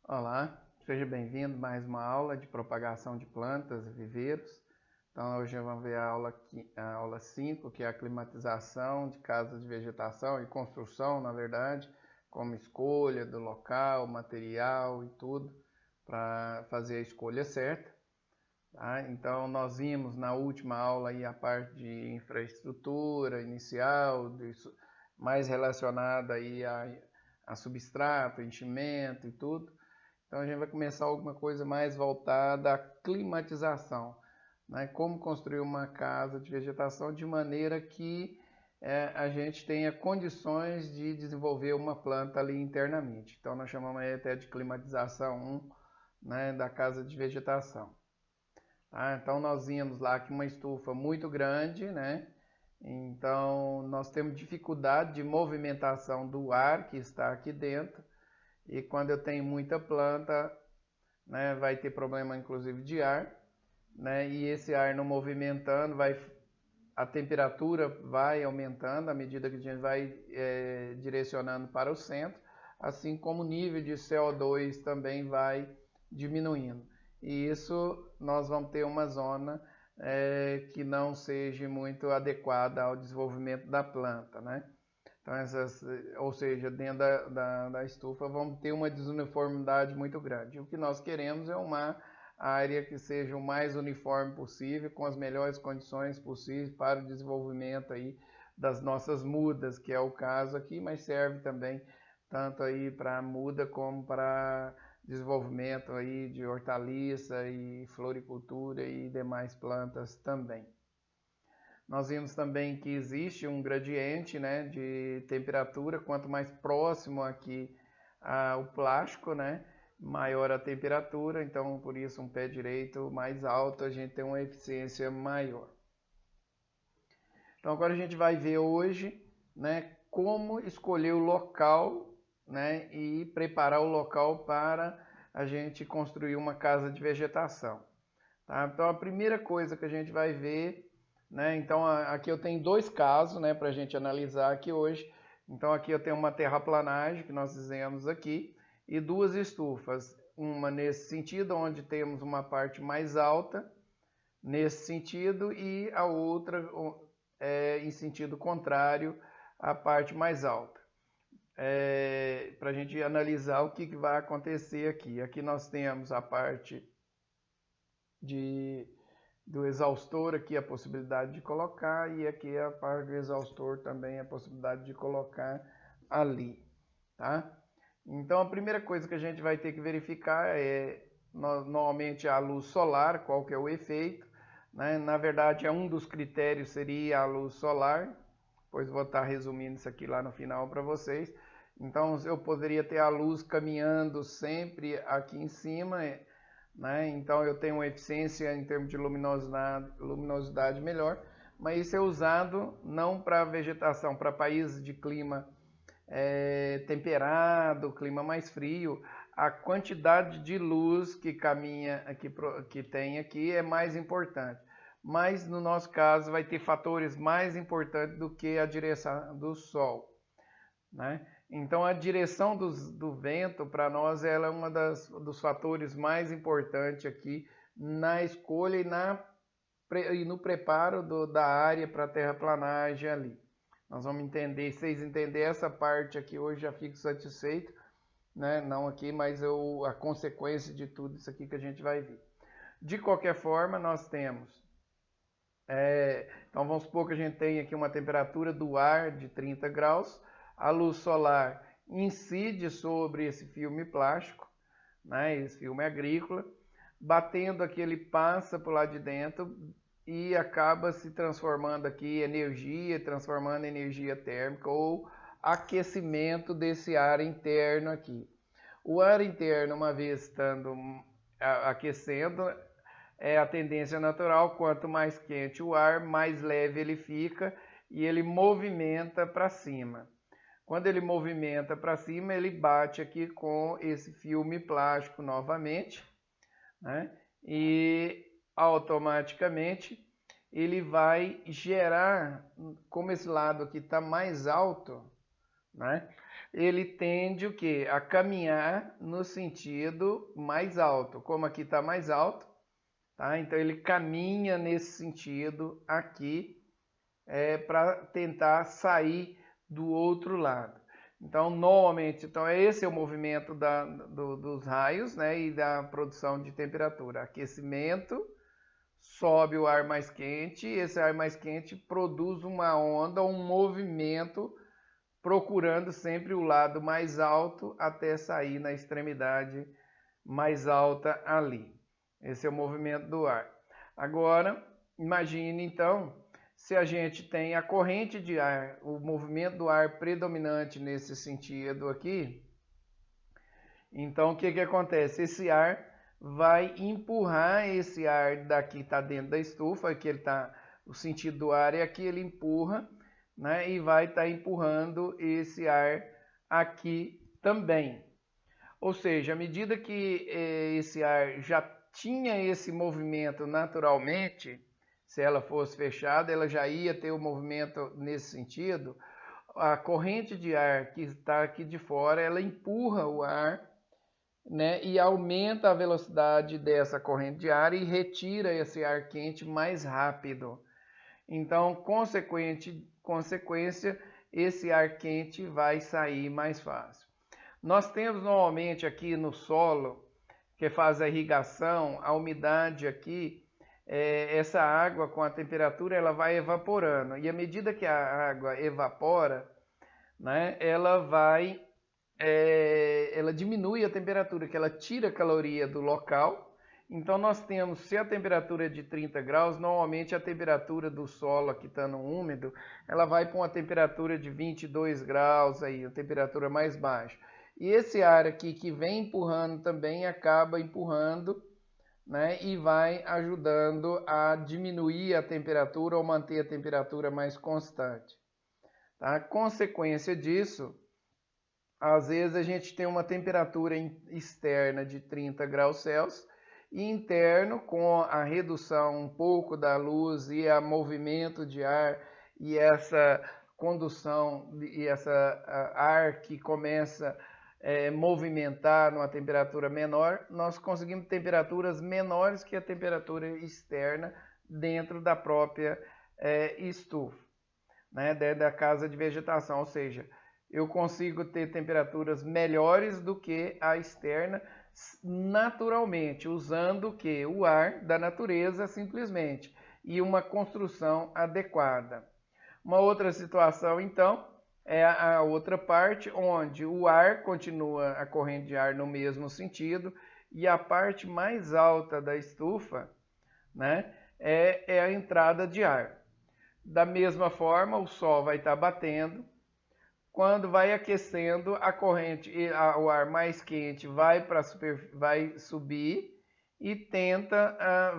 Olá, seja bem-vindo a mais uma aula de propagação de plantas e viveiros. Então hoje vamos ver a aula 5, que é a climatização de casas de vegetação e construção, na verdade, como escolha do local, material e tudo, para fazer a escolha certa. Tá? Então nós vimos na última aula aí a parte de infraestrutura inicial, mais relacionada aí a substrato, enchimento e tudo. Então a gente vai começar alguma coisa mais voltada à climatização, né? Como construir uma casa de vegetação de maneira que a gente tenha condições de desenvolver uma planta ali internamente. Então nós chamamos aí até de climatização 1, né, da casa de vegetação. Tá? Então nós vimos lá que uma estufa muito grande, né? Então nós temos dificuldade de movimentação do ar que está aqui dentro. E quando eu tenho muita planta, né, vai ter problema inclusive de ar, né, e esse ar não movimentando, a temperatura vai aumentando à medida que a gente vai direcionando para o centro, assim como o nível de CO2 também vai diminuindo. E isso nós vamos ter uma zona que não seja muito adequada ao desenvolvimento da planta, né? Então, ou seja, dentro da estufa vamos ter uma desuniformidade muito grande. O que nós queremos é uma área que seja o mais uniforme possível, com as melhores condições possíveis para o desenvolvimento aí das nossas mudas, que é o caso aqui, mas serve também tanto aí para muda como para desenvolvimento aí de hortaliça e floricultura e demais plantas também. Nós vimos também que existe um gradiente, né, de temperatura, quanto mais próximo aqui ao plástico, né, maior a temperatura, então por isso um pé direito mais alto a gente tem uma eficiência maior. Então agora a gente vai ver hoje, né, como escolher o local, né, e preparar o local para a gente construir uma casa de vegetação. Tá? Então a primeira coisa que a gente vai ver, né, então aqui eu tenho dois casos, né, para a gente analisar aqui hoje. Então aqui eu tenho uma terraplanagem que nós fizemos aqui e duas estufas, uma nesse sentido onde temos uma parte mais alta nesse sentido e a outra em sentido contrário à parte mais alta. Para a gente analisar o que vai acontecer aqui. Aqui nós temos a parte do exaustor, aqui a possibilidade de colocar, e aqui a parte do exaustor também a possibilidade de colocar ali, tá? Então a primeira coisa que a gente vai ter que verificar é normalmente a luz solar, qual que é o efeito, né? Na verdade, um dos critérios seria a luz solar, pois vou estar resumindo isso aqui lá no final para vocês. Então eu poderia ter a luz caminhando sempre aqui em cima, né? Então eu tenho uma eficiência em termos de luminosidade melhor, mas isso é usado não para vegetação, para países de clima temperado, clima mais frio. A quantidade de luz que caminha que tem aqui é mais importante. Mas no nosso caso vai ter fatores mais importantes do que a direção do sol, né? Então a direção do vento para nós ela é uma dos fatores mais importantes aqui na escolha e no preparo da área para a terraplanagem ali. Nós vamos entender, se vocês entenderem essa parte aqui hoje já fico satisfeito, né? Não aqui, mas a consequência de tudo isso aqui que a gente vai ver. De qualquer forma, nós temos, então vamos supor que a gente tem aqui uma temperatura do ar de 30 graus, a luz solar incide sobre esse filme plástico, né, esse filme agrícola, batendo aqui, ele passa por lá de dentro e acaba se transformando aqui em energia, transformando em energia térmica ou aquecimento desse ar interno aqui. O ar interno, uma vez estando aquecendo, é a tendência natural, quanto mais quente o ar, mais leve ele fica e ele movimenta para cima. Quando ele movimenta para cima, ele bate aqui com esse filme plástico novamente, né? E automaticamente ele vai gerar, como esse lado aqui está mais alto, né? ele tende o quê? A caminhar no sentido mais alto. Como aqui está mais alto, tá? Então ele caminha nesse sentido aqui para tentar sair do outro lado. Então, normalmente, esse é o movimento dos raios, né, e da produção de temperatura. Aquecimento, sobe o ar mais quente, esse ar mais quente produz uma onda, um movimento, procurando sempre o lado mais alto até sair na extremidade mais alta ali. Esse é o movimento do ar. Agora, imagine então, se a gente tem a corrente de ar, o movimento do ar predominante nesse sentido aqui, então o que acontece? Esse ar vai empurrar esse ar daqui, está dentro da estufa, aqui ele tá, o sentido do ar é aqui, ele empurra, né, e vai estar empurrando esse ar aqui também. Ou seja, à medida que esse ar já tinha esse movimento naturalmente, se ela fosse fechada, ela já ia ter o movimento nesse sentido. A corrente de ar que está aqui de fora, ela empurra o ar, né, e aumenta a velocidade dessa corrente de ar e retira esse ar quente mais rápido. Então, consequência, esse ar quente vai sair mais fácil. Nós temos normalmente aqui no solo, que faz a irrigação, a umidade aqui, essa água com a temperatura ela vai evaporando. E à medida que a água evapora, né, ela diminui a temperatura, que ela tira a caloria do local. Então nós temos, se a temperatura é de 30 graus, normalmente a temperatura do solo aqui estando úmido, ela vai para uma temperatura de 22 graus, aí, a temperatura mais baixa. E esse ar aqui que vem empurrando também acaba empurrando, né, e vai ajudando a diminuir a temperatura ou manter a temperatura mais constante. Tá? Consequência disso, às vezes a gente tem uma temperatura externa de 30 graus Celsius e interno, com a redução um pouco da luz e o movimento de ar e essa condução e essa ar que começa movimentar numa temperatura menor, nós conseguimos temperaturas menores que a temperatura externa dentro da própria estufa, né, da casa de vegetação, ou seja, eu consigo ter temperaturas melhores do que a externa naturalmente, usando o que? O ar da natureza simplesmente e uma construção adequada. Uma outra situação, então, é a outra parte onde o ar continua a corrente de ar no mesmo sentido e a parte mais alta da estufa, né, é a entrada de ar. Da mesma forma, o sol vai estar batendo. Quando vai aquecendo, a corrente, o ar mais quente vai subir e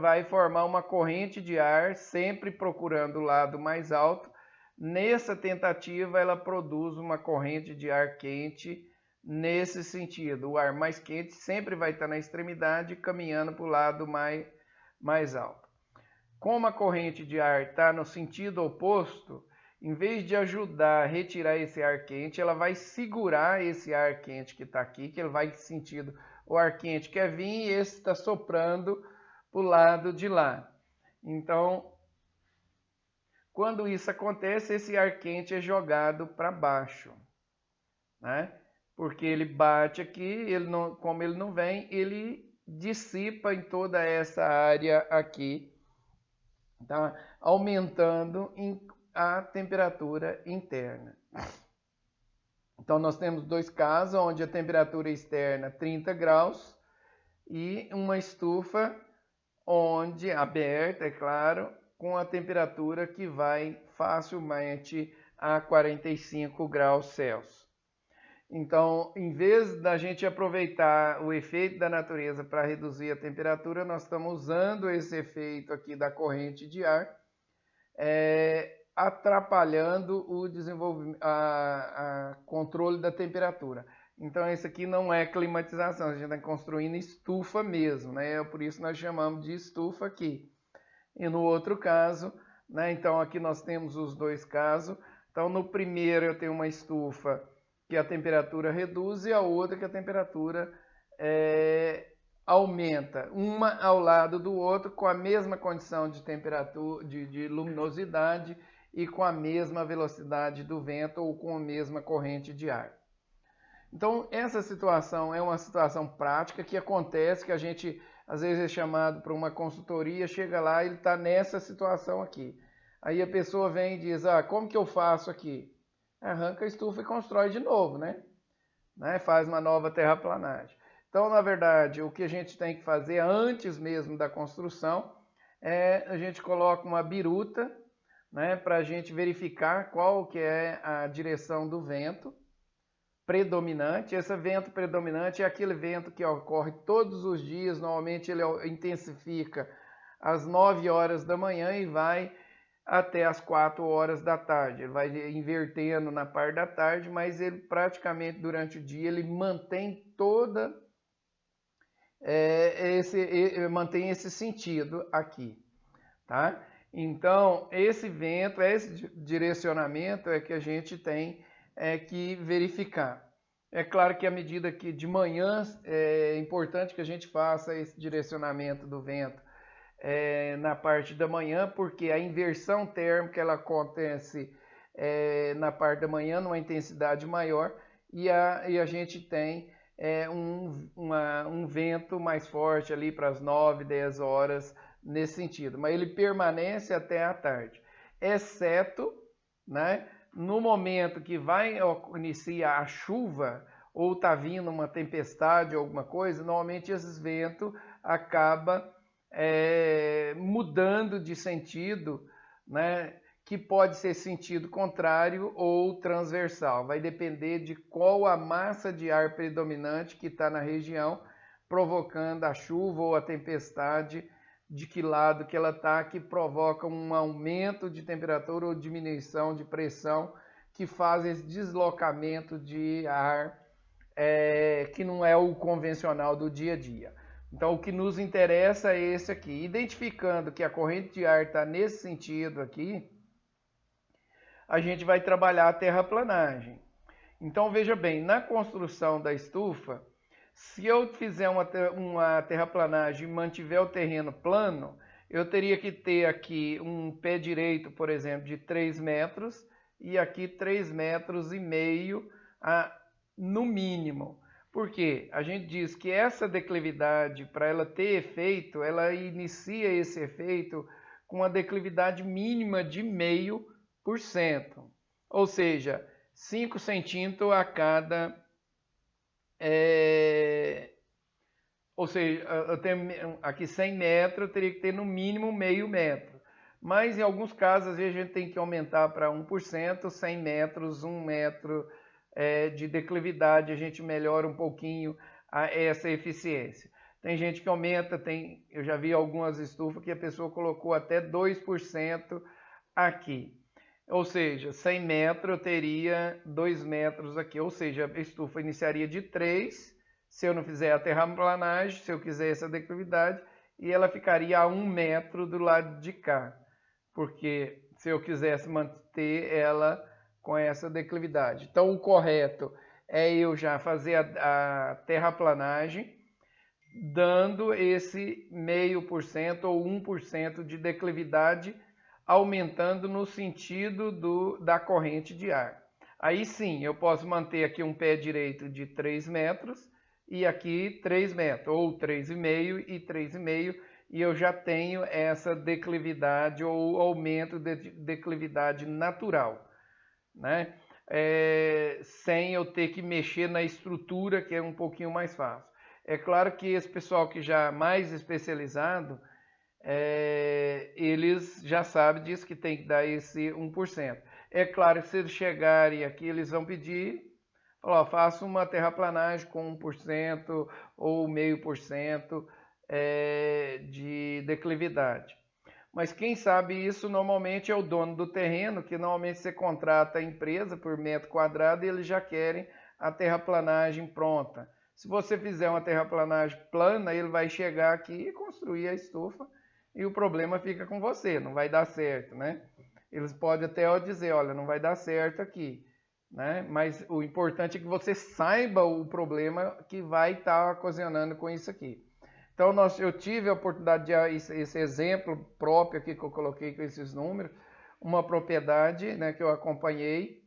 vai formar uma corrente de ar, sempre procurando o lado mais alto. Nessa tentativa, ela produz uma corrente de ar quente nesse sentido. O ar mais quente sempre vai estar na extremidade, caminhando para o lado mais alto. Como a corrente de ar está no sentido oposto, em vez de ajudar a retirar esse ar quente, ela vai segurar esse ar quente que está aqui, que ele vai sentindo o ar quente quer vir e esse está soprando para o lado de lá. Então, quando isso acontece, esse ar quente é jogado para baixo, né? Porque ele bate aqui, como ele não vem, ele dissipa em toda essa área aqui, tá? Aumentando a temperatura interna. Então nós temos dois casos, onde a temperatura externa 30 graus e uma estufa onde aberta, é claro, com a temperatura que vai facilmente a 45 graus Celsius. Então, em vez da gente aproveitar o efeito da natureza para reduzir a temperatura, nós estamos usando esse efeito aqui da corrente de ar, atrapalhando o desenvolvimento, a controle da temperatura. Então, esse aqui não é climatização, a gente está construindo estufa mesmo, né? Por isso nós chamamos de estufa aqui. E no outro caso, né? Então aqui nós temos os dois casos. Então no primeiro eu tenho uma estufa que a temperatura reduz e a outra que a temperatura aumenta, uma ao lado do outro com a mesma condição de temperatura, de luminosidade e com a mesma velocidade do vento ou com a mesma corrente de ar. Então, essa situação é uma situação prática que acontece, que a gente às vezes é chamado para uma consultoria, chega lá e ele está nessa situação aqui. Aí a pessoa vem e diz, como que eu faço aqui? Arranca a estufa e constrói de novo, né? Faz uma nova terraplanagem. Então, na verdade, o que a gente tem que fazer antes mesmo da construção a gente coloca uma biruta, para a gente verificar qual que é a direção do vento predominante. Esse vento predominante é aquele vento que ocorre todos os dias, normalmente ele intensifica às 9 horas da manhã e vai até às 4 horas da tarde. Ele vai invertendo na parte da tarde, mas ele praticamente durante o dia ele mantém mantém esse sentido aqui, tá? Então, esse vento, esse direcionamento é que a gente tem que verificar. É claro que à medida que de manhã é importante que a gente faça esse direcionamento do vento na parte da manhã, porque a inversão térmica ela acontece na parte da manhã numa intensidade maior e a gente tem um vento mais forte ali para as 9, 10 horas nesse sentido, mas ele permanece até a tarde, exceto, no momento que vai iniciar a chuva ou está vindo uma tempestade ou alguma coisa, normalmente esses ventos acabam mudando de sentido, que pode ser sentido contrário ou transversal. Vai depender de qual a massa de ar predominante que está na região, provocando a chuva ou a tempestade, de que lado que ela está, que provoca um aumento de temperatura ou diminuição de pressão, que faz esse deslocamento de ar que não é o convencional do dia a dia. Então, o que nos interessa é esse aqui. Identificando que a corrente de ar está nesse sentido aqui, a gente vai trabalhar a terraplanagem. Então, veja bem, na construção da estufa, se eu fizer uma terraplanagem e mantiver o terreno plano, eu teria que ter aqui um pé direito, por exemplo, de 3 metros e aqui 3,5 metros no mínimo. Por quê? A gente diz que essa declividade, para ela ter efeito, ela inicia esse efeito com uma declividade mínima de 0,5%. Ou seja, 5 centímetros a cada... ou seja, eu tenho aqui 100 metros, eu teria que ter no mínimo 0,5 metro. Mas em alguns casos, às vezes a gente tem que aumentar para 1%, 100 metros, 1 metro de declividade, a gente melhora um pouquinho essa eficiência. Tem gente que aumenta, eu já vi algumas estufas que a pessoa colocou até 2% aqui. Ou seja, 100 metros eu teria 2 metros aqui, ou seja, a estufa iniciaria de 3, se eu não fizer a terraplanagem, se eu quiser essa declividade, e ela ficaria a 1 metro do lado de cá, porque se eu quisesse manter ela com essa declividade. Então, o correto é eu já fazer a terraplanagem, dando esse 0,5% ou 1% de declividade, aumentando no sentido da corrente de ar. Aí sim, eu posso manter aqui um pé direito de 3 metros e aqui 3 metros, ou 3,5 e 3,5, e eu já tenho essa declividade ou aumento de declividade natural, sem eu ter que mexer na estrutura, que é um pouquinho mais fácil. É claro que esse pessoal que já é mais especializado, eles já sabem disso, que tem que dar esse 1%. É claro que se eles chegarem aqui, eles vão pedir, faça uma terraplanagem com 1% ou 0,5% de declividade. Mas quem sabe isso normalmente é o dono do terreno, que normalmente você contrata a empresa por metro quadrado e eles já querem a terraplanagem pronta. Se você fizer uma terraplanagem plana, ele vai chegar aqui e construir a estufa e o problema fica com você, não vai dar certo, Eles podem até dizer, olha, não vai dar certo aqui, né? Mas o importante é que você saiba o problema que vai estar ocasionando com isso aqui. Então, eu tive a oportunidade de esse exemplo próprio aqui que eu coloquei com esses números, uma propriedade, né, que eu acompanhei,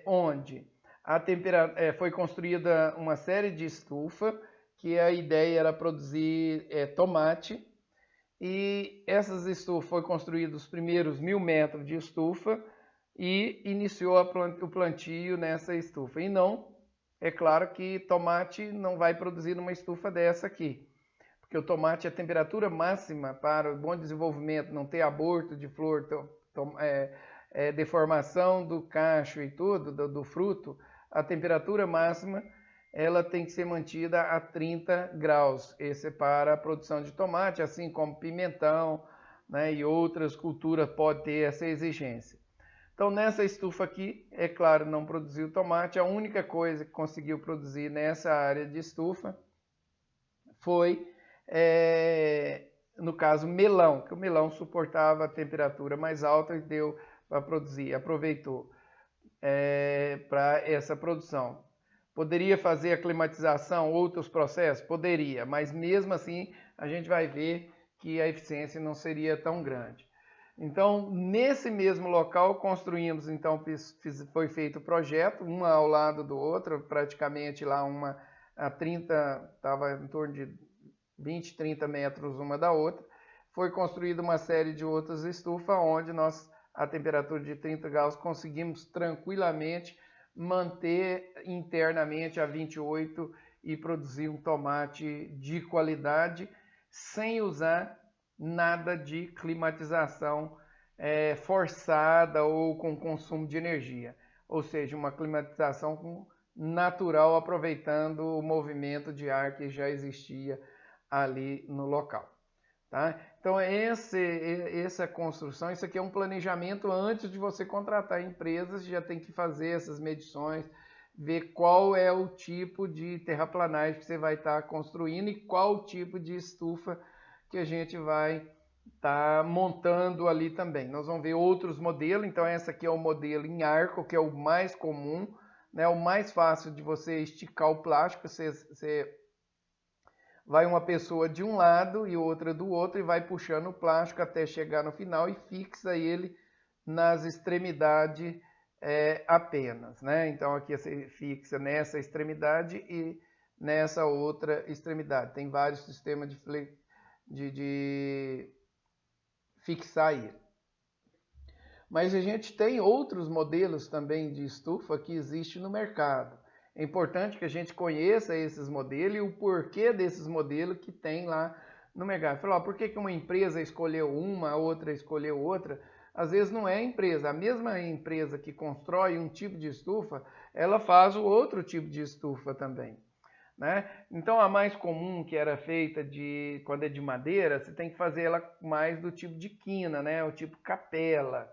onde foi construída uma série de estufas, que a ideia era produzir tomate, e essas estufas foi construído os primeiros 1.000 metros de estufa e iniciou o plantio nessa estufa. E não, é claro que tomate não vai produzir numa estufa dessa aqui, porque o tomate, a temperatura máxima para o bom desenvolvimento, não ter aborto de flor, deformação do cacho e tudo, do fruto, a temperatura máxima ela tem que ser mantida a 30 graus. Esse é para a produção de tomate, assim como pimentão, né, e outras culturas pode ter essa exigência. Então, nessa estufa aqui, é claro, não produziu tomate. A única coisa que conseguiu produzir nessa área de estufa foi, no caso, melão, que o melão suportava a temperatura mais alta e deu para produzir, aproveitou para essa produção. Poderia fazer a climatização, outros processos? Poderia, mas mesmo assim a gente vai ver que a eficiência não seria tão grande. Então, nesse mesmo local, construímos, então foi feito o projeto, uma ao lado do outro, praticamente lá uma a 30, estava em torno de 20, 30 metros uma da outra. Foi construída uma série de outras estufas, onde nós, a temperatura de 30 graus, conseguimos tranquilamente manter internamente a 28 e produzir um tomate de qualidade sem usar nada de climatização forçada ou com consumo de energia, ou seja, uma climatização natural, aproveitando o movimento de ar que já existia ali no local. Tá? Então, essa construção, isso aqui é um planejamento antes de você contratar empresas, já tem que fazer essas medições, ver qual é o tipo de terraplanagem que você vai estar construindo e qual o tipo de estufa que a gente vai estar montando ali também. Nós vamos ver outros modelos, então esse aqui é o modelo em arco, que é o mais comum, né, o mais fácil de você esticar o plástico. Você vai uma pessoa de um lado e outra do outro e vai puxando o plástico até chegar no final e fixa ele nas extremidades apenas, né? Então aqui você fixa nessa extremidade e nessa outra extremidade. Tem vários sistemas de fixar ele. Mas a gente tem outros modelos também de estufa que existem no mercado. É importante que a gente conheça esses modelos e o porquê desses modelos que tem lá no mercado. Falar, por que uma empresa escolheu uma, a outra escolheu outra? Às vezes não é a empresa. A mesma empresa que constrói um tipo de estufa, ela faz o outro tipo de estufa também, né? Então a mais comum, que era feita quando é de madeira, você tem que fazer ela mais do tipo de quina, né? O tipo capela.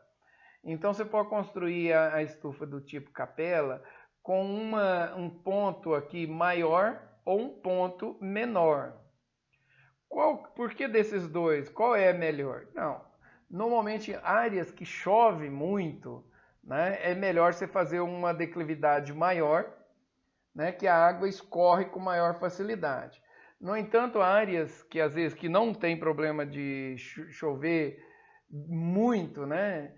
Então você pode construir a estufa do tipo capela com um ponto aqui maior ou um ponto menor. Por que desses dois? Qual é melhor? Não. Normalmente, áreas que chove muito, né, é melhor você fazer uma declividade maior, né, que a água escorre com maior facilidade. No entanto, áreas que às vezes que não tem problema de chover muito, né,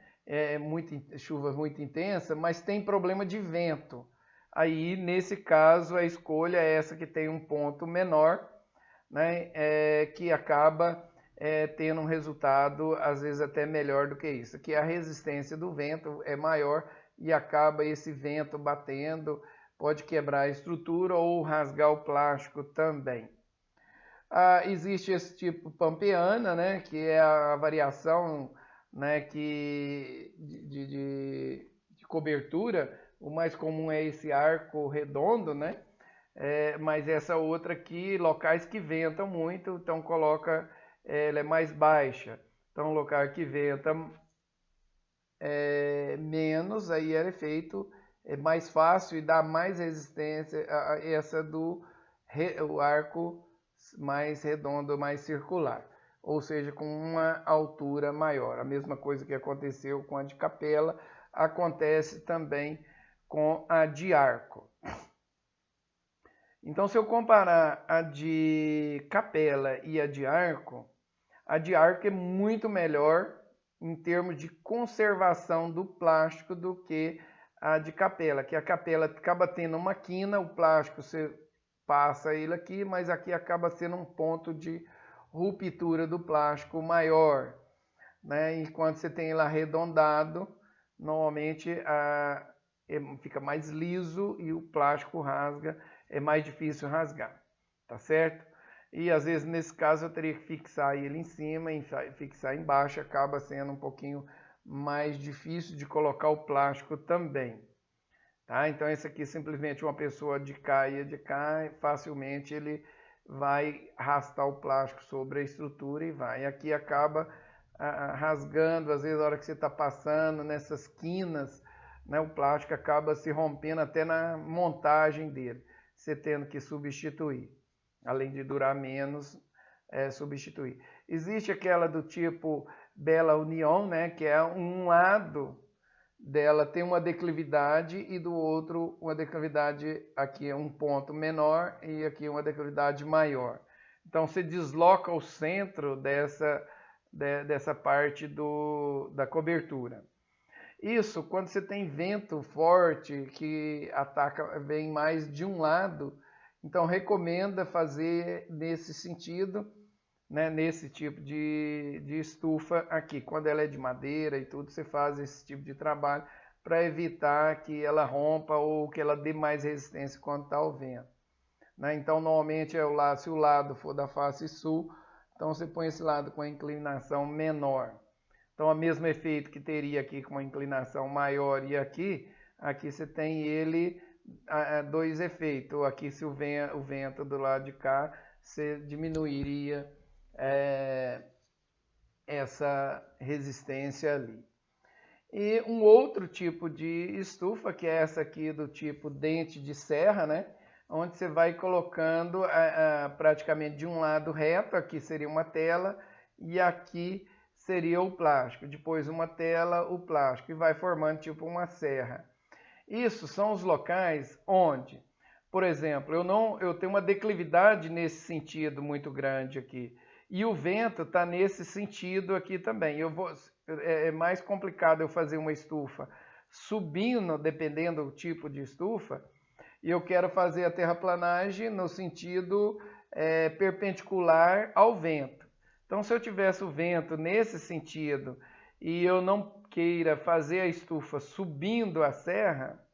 chuva muito intensa, mas tem problema de vento. Aí, nesse caso, a escolha é essa que tem um ponto menor, né, que acaba tendo um resultado, às vezes, até melhor do que isso, que a resistência do vento é maior e acaba esse vento batendo, pode quebrar a estrutura ou rasgar o plástico também. Existe esse tipo pampeana, né, que é a variação, né, de cobertura. O mais comum é esse arco redondo, né? Mas essa outra aqui, locais que ventam muito, então ela é mais baixa. Então, local que venta menos, aí é feito mais fácil e dá mais resistência a essa o arco mais redondo, mais circular. ou seja, com uma altura maior. A mesma coisa que aconteceu com a de capela, acontece também com a de arco. Então, se eu comparar a de capela e a de arco é muito melhor em termos de conservação do plástico do que a de capela, que a capela acaba tendo uma quina, o plástico você passa ele aqui, mas aqui acaba sendo um ponto de ruptura do plástico maior, né? Enquanto você tem ele arredondado, normalmente fica mais liso e o plástico rasga, é mais difícil rasgar, tá certo? E às vezes nesse caso eu teria que fixar ele em cima e fixar embaixo, acaba sendo um pouquinho mais difícil de colocar o plástico também. Tá? Então esse aqui simplesmente uma pessoa de cá e de cá, facilmente ele vai arrastar o plástico sobre a estrutura e vai. E aqui acaba rasgando, às vezes na hora que você está passando nessas quinas, né, o plástico acaba se rompendo até na montagem dele, você tendo que substituir. Além de durar menos, substituir. Existe aquela do tipo Bella Union, né, que é um lado dela tem uma declividade e do outro uma declividade, aqui é um ponto menor e aqui uma declividade maior. Então você desloca o centro dessa parte da cobertura. Isso quando você tem vento forte que vem mais de um lado, então recomenda fazer nesse sentido, né, nesse tipo de estufa aqui. Quando ela é de madeira e tudo, você faz esse tipo de trabalho para evitar que ela rompa ou que ela dê mais resistência quando está o vento. Né? Então normalmente se o lado for da face sul, então você põe esse lado com a inclinação menor. Então, o mesmo efeito que teria aqui com uma inclinação maior e aqui você tem ele, dois efeitos. Aqui, se o vento do lado de cá, você diminuiria essa resistência ali. E um outro tipo de estufa, que é essa aqui do tipo dente de serra, né? Onde você vai colocando praticamente de um lado reto, aqui seria uma tela, e aqui seria o plástico, depois uma tela, o plástico, e vai formando tipo uma serra. Isso são os locais onde, por exemplo, eu tenho uma declividade nesse sentido muito grande aqui, e o vento está nesse sentido aqui também. É mais complicado eu fazer uma estufa subindo, dependendo do tipo de estufa, e eu quero fazer a terraplanagem no sentido perpendicular ao vento. Então, se eu tivesse o vento nesse sentido e eu não queira fazer a estufa subindo a serra,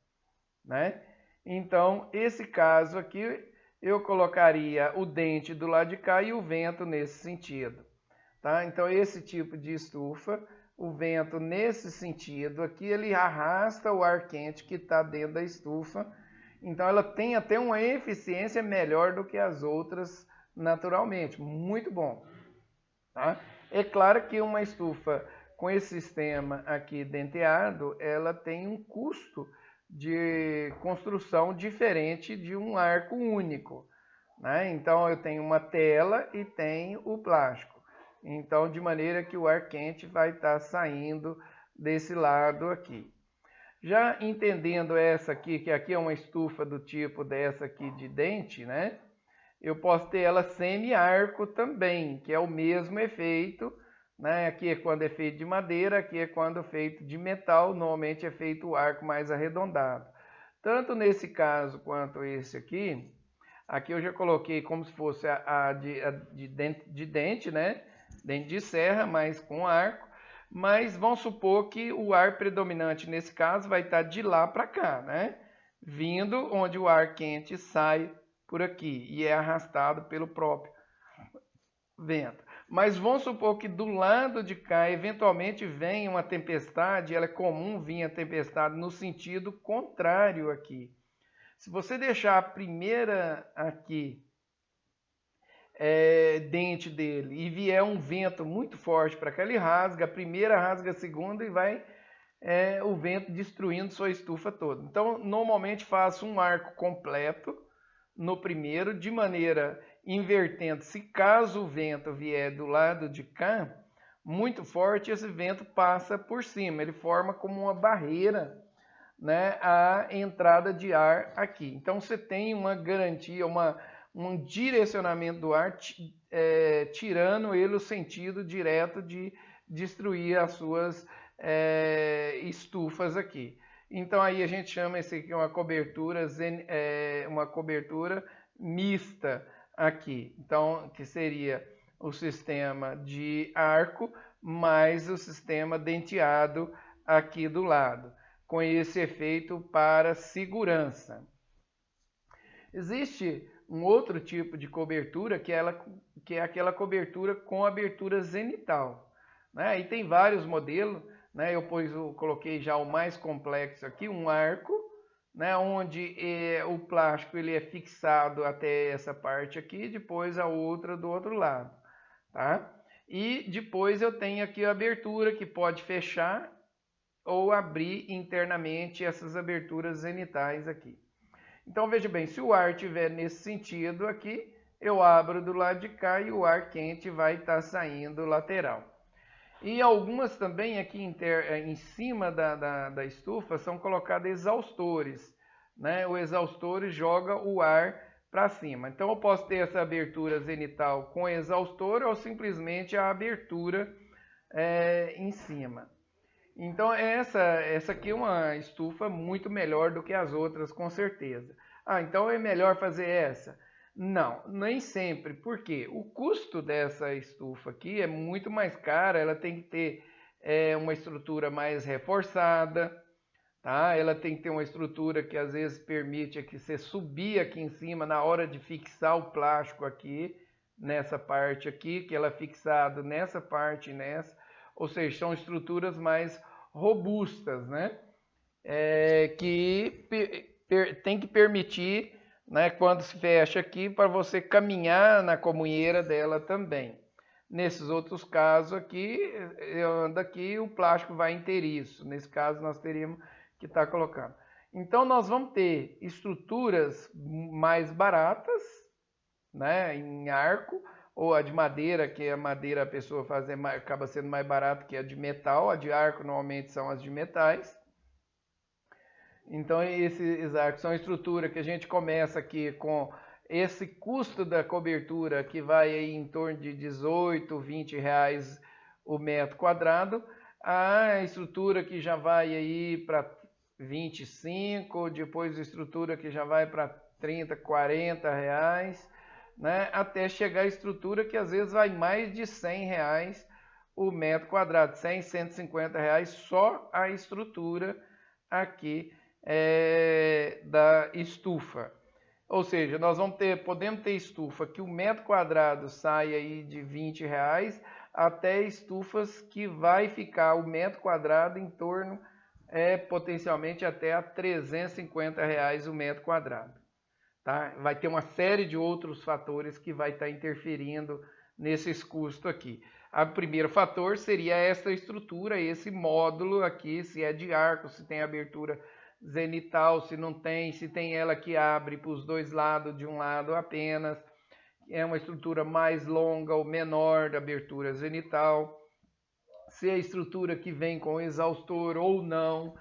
né? Então, esse caso aqui, eu colocaria o dente do lado de cá e o vento nesse sentido. Tá? Então, esse tipo de estufa, o vento nesse sentido aqui, ele arrasta o ar quente que está dentro da estufa. Então, ela tem até uma eficiência melhor do que as outras naturalmente. Muito bom. Tá? É claro que uma estufa com esse sistema aqui denteado, ela tem um custo de construção diferente de um arco único. Né? Então eu tenho uma tela e tenho o plástico. Então de maneira que o ar quente vai estar saindo desse lado aqui. Já entendendo essa aqui, que aqui é uma estufa do tipo dessa aqui de dente, né? Eu posso ter ela semi-arco também, que é o mesmo efeito, né? Aqui é quando é feito de madeira, aqui é quando é feito de metal, normalmente é feito o arco mais arredondado. Tanto nesse caso quanto esse aqui eu já coloquei como se fosse de dente, né? Dente de serra, mas com arco. Mas vamos supor que o ar predominante nesse caso vai estar de lá para cá, né? Vindo onde o ar quente sai por aqui e é arrastado pelo próprio vento. Mas vamos supor que do lado de cá eventualmente venha uma tempestade, ela é comum vir a tempestade no sentido contrário aqui. Se você deixar a primeira aqui dente dele e vier um vento muito forte para cá, ele rasga a primeira, rasga a segunda e vai o vento destruindo sua estufa toda. Então normalmente faço um arco completo no primeiro, de maneira invertendo. Se caso o vento vier do lado de cá, muito forte, esse vento passa por cima, ele forma como uma barreira, né, a entrada de ar aqui. Então você tem uma garantia, um direcionamento do ar, tirando ele o sentido direto de destruir as suas estufas aqui. Então aí a gente chama esse aqui uma cobertura mista aqui. Então que seria o sistema de arco mais o sistema denteado aqui do lado, com esse efeito para segurança. Existe um outro tipo de cobertura que é aquela cobertura com abertura zenital, né? E tem vários modelos, né? Eu coloquei já o mais complexo aqui, um arco, né? Onde o plástico ele é fixado até essa parte aqui, depois a outra do outro lado, tá? E depois eu tenho aqui a abertura que pode fechar ou abrir internamente essas aberturas zenitais aqui. Então veja bem, se o ar estiver nesse sentido aqui, eu abro do lado de cá e o ar quente vai estar saindo lateral. E algumas também aqui em cima da estufa são colocados exaustores, né? O exaustor joga o ar para cima. Então eu posso ter essa abertura zenital com exaustor ou simplesmente a abertura em cima. Então essa aqui é uma estufa muito melhor do que as outras, com certeza. Então é melhor fazer essa? Não, nem sempre. Por quê? O custo dessa estufa aqui é muito mais cara, ela tem que ter uma estrutura mais reforçada, tá? Ela tem que ter uma estrutura que às vezes permite que você subir aqui em cima na hora de fixar o plástico aqui, nessa parte aqui, que ela é fixado nessa parte e nessa. Ou seja, são estruturas mais robustas, né? Que tem que permitir, né, quando se fecha aqui, para você caminhar na comunheira dela também. Nesses outros casos aqui, anda aqui, o plástico vai inteiriço. Nesse caso, nós teríamos que estar colocando. Então, nós vamos ter estruturas mais baratas, né, em arco, ou a de madeira, que a madeira a pessoa acaba sendo mais barata que a de metal. A de arco normalmente são as de metais. Então esses arcos são estrutura que a gente começa aqui com esse custo da cobertura que vai aí em torno de 18, 20 reais o metro quadrado. A estrutura que já vai aí para 25, depois a estrutura que já vai para 30, 40 reais. Né, até chegar a estrutura que às vezes vai mais de 100 reais o metro quadrado, 100, 150 reais só a estrutura aqui da estufa. Ou seja, nós podemos ter estufa que o metro quadrado sai aí de 20 reais até estufas que vai ficar o metro quadrado em torno, potencialmente até a 350 reais o metro quadrado. Tá? Vai ter uma série de outros fatores que vai estar interferindo nesses custos aqui. O primeiro fator seria essa estrutura, esse módulo aqui, se é de arco, se tem abertura zenital, se não tem, se tem ela que abre para os dois lados, de um lado apenas. É uma estrutura mais longa ou menor da abertura zenital. Se é a estrutura que vem com exaustor ou não,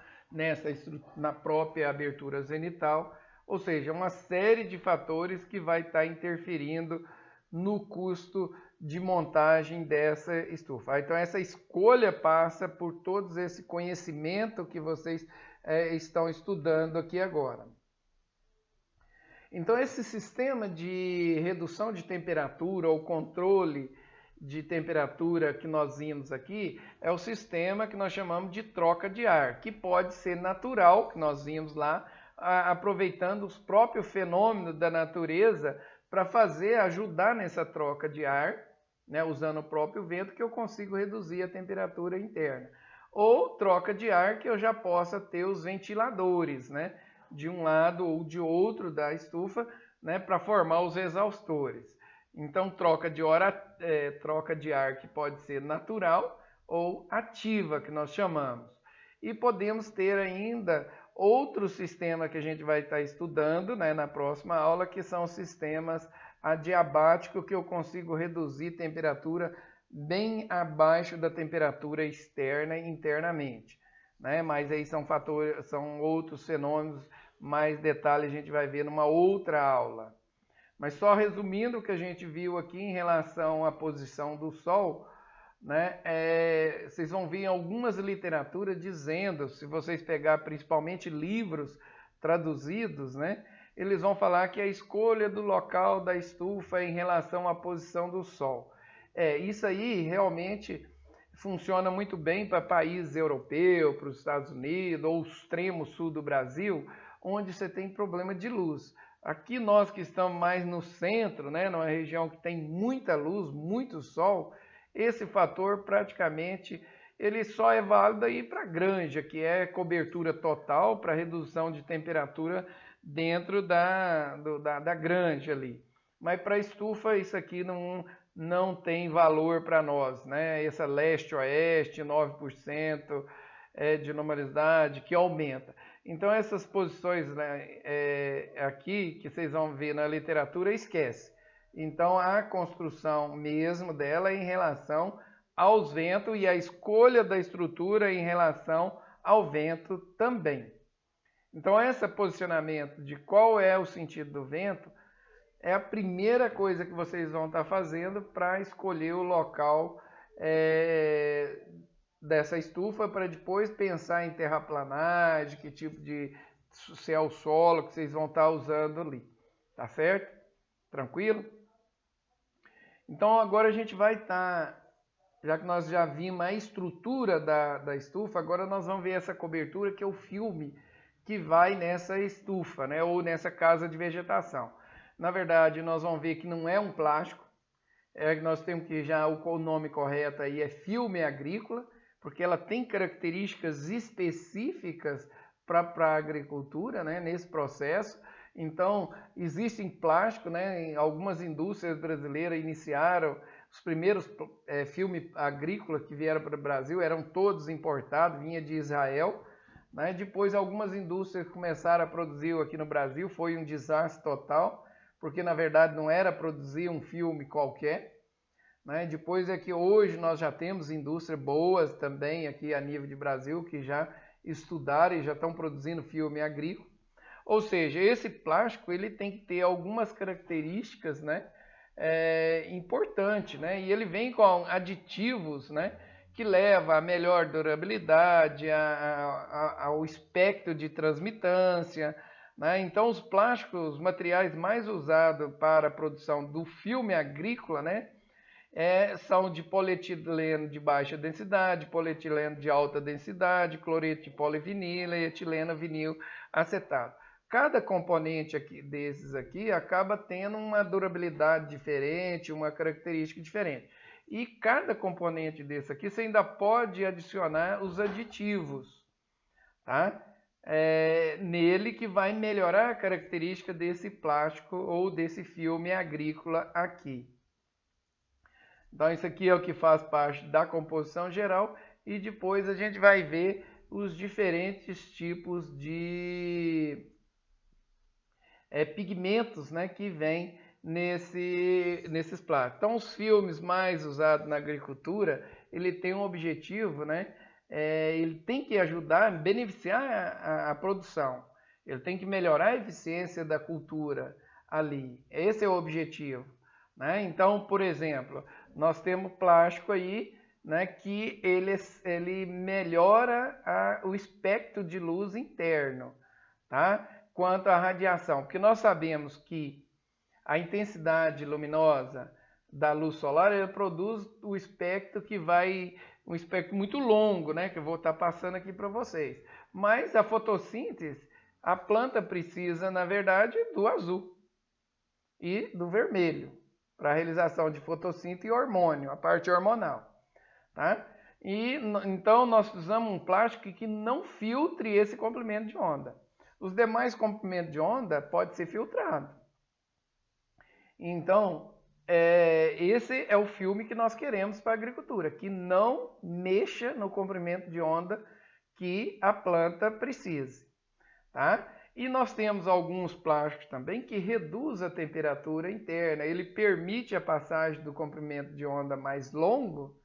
na própria abertura zenital. Ou seja, uma série de fatores que vai estar interferindo no custo de montagem dessa estufa. Então essa escolha passa por todo esse conhecimento que vocês estão estudando aqui agora. Então esse sistema de redução de temperatura ou controle de temperatura que nós vimos aqui é o sistema que nós chamamos de troca de ar, que pode ser natural, que nós vimos lá, aproveitando os próprios fenômenos da natureza para ajudar nessa troca de ar, né, usando o próprio vento, que eu consigo reduzir a temperatura interna. Ou troca de ar que eu já possa ter os ventiladores, né, de um lado ou de outro da estufa, né, para formar os exaustores. Então troca de ar que pode ser natural ou ativa, que nós chamamos. E podemos ter ainda outro sistema que a gente vai estar estudando, né, na próxima aula, que são os sistemas adiabáticos, que eu consigo reduzir temperatura bem abaixo da temperatura externa e internamente, né? Mas aí são fatores, são outros fenômenos, mais detalhes a gente vai ver numa outra aula. Mas só resumindo o que a gente viu aqui em relação à posição do Sol, né, vocês vão ver em algumas literaturas dizendo, se vocês pegar principalmente livros traduzidos, né, eles vão falar que a escolha do local da estufa é em relação à posição do Sol. Isso aí realmente funciona muito bem para países europeus, para os Estados Unidos ou o extremo sul do Brasil, onde você tem problema de luz. Aqui nós que estamos mais no centro, né, numa região que tem muita luz, muito sol, esse fator praticamente ele só é válido aí para granja, que é cobertura total para redução de temperatura dentro da granja ali. Mas para estufa isso aqui não tem valor para nós, né? Essa leste-oeste, 9% de luminosidade que aumenta. Então essas posições, né, aqui que vocês vão ver na literatura, esquece. Então a construção mesmo dela é em relação aos ventos e a escolha da estrutura em relação ao vento também. Então esse posicionamento de qual é o sentido do vento é a primeira coisa que vocês vão estar fazendo para escolher o local dessa estufa, para depois pensar em terraplanagem, que tipo de se é o solo que vocês vão estar usando ali. Tá certo? Tranquilo? Então agora a gente vai estar, já que nós já vimos a estrutura da estufa, agora nós vamos ver essa cobertura que é o filme que vai nessa estufa, né, ou nessa casa de vegetação. Na verdade, nós vamos ver que não é um plástico, nós temos que já o nome correto aí é filme agrícola, porque ela tem características específicas para a agricultura, né, nesse processo. Então, existem plástico, né, algumas indústrias brasileiras iniciaram, os primeiros filmes agrícolas que vieram para o Brasil eram todos importados, vinha de Israel. Né? Depois algumas indústrias começaram a produzir aqui no Brasil, foi um desastre total, porque na verdade não era produzir um filme qualquer. Né? Depois é que hoje nós já temos indústrias boas também aqui a nível de Brasil, que já estudaram e já estão produzindo filme agrícola. Ou seja, esse plástico ele tem que ter algumas características, né, importantes, né? E ele vem com aditivos, né, que leva a melhor durabilidade, ao espectro de transmitância. Né? Então, os plásticos, os materiais mais usados para a produção do filme agrícola, né, são de polietileno de baixa densidade, polietileno de alta densidade, cloreto de polivinila e etileno vinil acetato. Cada componente desses aqui acaba tendo uma durabilidade diferente, uma característica diferente. E cada componente desse aqui você ainda pode adicionar os aditivos, tá? Nele que vai melhorar a característica desse plástico ou desse filme agrícola aqui. Então isso aqui é o que faz parte da composição geral e depois a gente vai ver os diferentes tipos de pigmentos, né, que vêm nesses plásticos. Então os filmes mais usados na agricultura, ele tem um objetivo, né, ele tem que ajudar, beneficiar a produção, ele tem que melhorar a eficiência da cultura ali, esse é o objetivo. Né? Então, por exemplo, nós temos plástico aí, né, que ele melhora o espectro de luz interno, tá? Quanto à radiação, porque nós sabemos que a intensidade luminosa da luz solar ela produz o espectro que vai, um espectro muito longo, né, que eu vou estar passando aqui para vocês. Mas a fotossíntese, a planta precisa, na verdade, do azul e do vermelho para a realização de fotossíntese e hormônio, a parte hormonal, tá? E então nós usamos um plástico que não filtre esse comprimento de onda. Os demais comprimentos de onda pode ser filtrado. Então, esse é o filme que nós queremos para a agricultura, que não mexa no comprimento de onda que a planta precise. tá? E nós temos alguns plásticos também que reduzem a temperatura interna. Ele permite a passagem do comprimento de onda mais longo,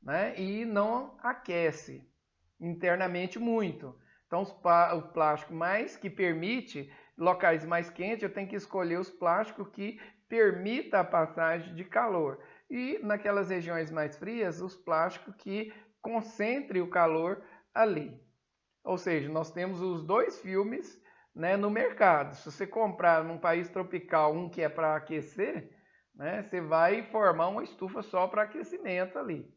né? E não aquece internamente muito. Então, o plástico mais que permite locais mais quentes, eu tenho que escolher os plásticos que permita a passagem de calor. E naquelas regiões mais frias, os plásticos que concentrem o calor ali. Ou seja, nós temos os dois filmes, né, no mercado. Se você comprar num país tropical um que é para aquecer, né, você vai formar uma estufa só para aquecimento ali.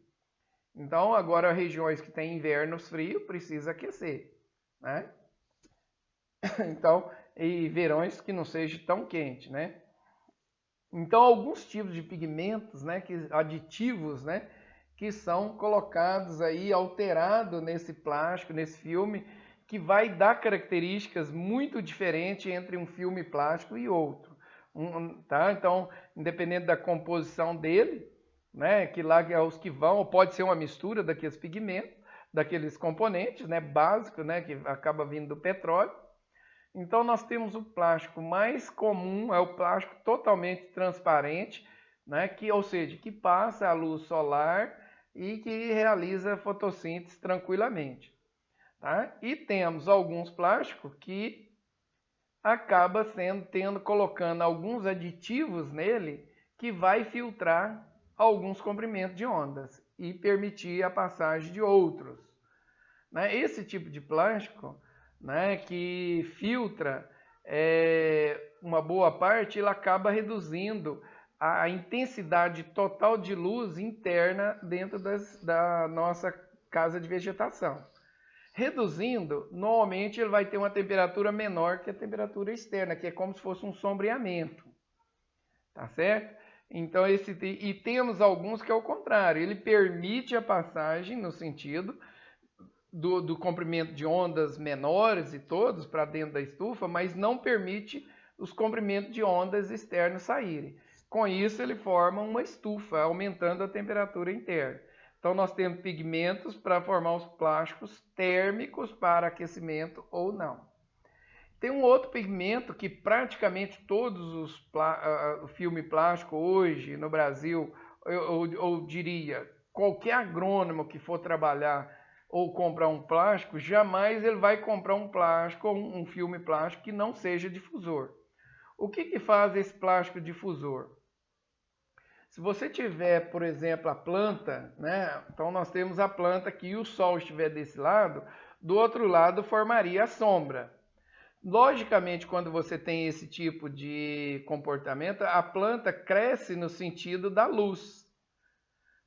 Então, agora regiões que têm invernos frios precisa aquecer, né? Então, e verões que não seja tão quente, né? Então, alguns tipos de pigmentos, né, aditivos, né, que são colocados aí, alterados nesse plástico, nesse filme, que vai dar características muito diferentes entre um filme plástico e outro. Tá? Então, independente da composição dele, né, que lá é os que vão, ou pode ser uma mistura daqueles pigmentos, daqueles componentes, né, básicos, né, que acaba vindo do petróleo. Então nós temos o plástico mais comum, é o plástico totalmente transparente, né, ou seja, que passa a luz solar e que realiza fotossíntese tranquilamente. Tá? E temos alguns plásticos que acaba colocando alguns aditivos nele que vai filtrar alguns comprimentos de ondas e permitir a passagem de outros. Né? Esse tipo de plástico, né, que filtra uma boa parte, ele acaba reduzindo a intensidade total de luz interna dentro da nossa casa de vegetação. Reduzindo, normalmente ele vai ter uma temperatura menor que a temperatura externa, que é como se fosse um sombreamento. Tá certo? Então, e temos alguns que é o contrário, ele permite a passagem no sentido do comprimento de ondas menores e todos para dentro da estufa, mas não permite os comprimentos de ondas externas saírem. Com isso, ele forma uma estufa, aumentando a temperatura interna. Então, nós temos pigmentos para formar os plásticos térmicos para aquecimento ou não. Tem um outro pigmento que praticamente todos os filme plástico hoje no Brasil, eu diria, qualquer agrônomo que for trabalhar ou comprar um plástico, jamais ele vai comprar um plástico ou um filme plástico que não seja difusor. O que faz esse plástico difusor? Se você tiver, por exemplo, a planta, né? Então nós temos a planta aqui e o sol estiver desse lado, do outro lado formaria a sombra. Logicamente, quando você tem esse tipo de comportamento, a planta cresce no sentido da luz.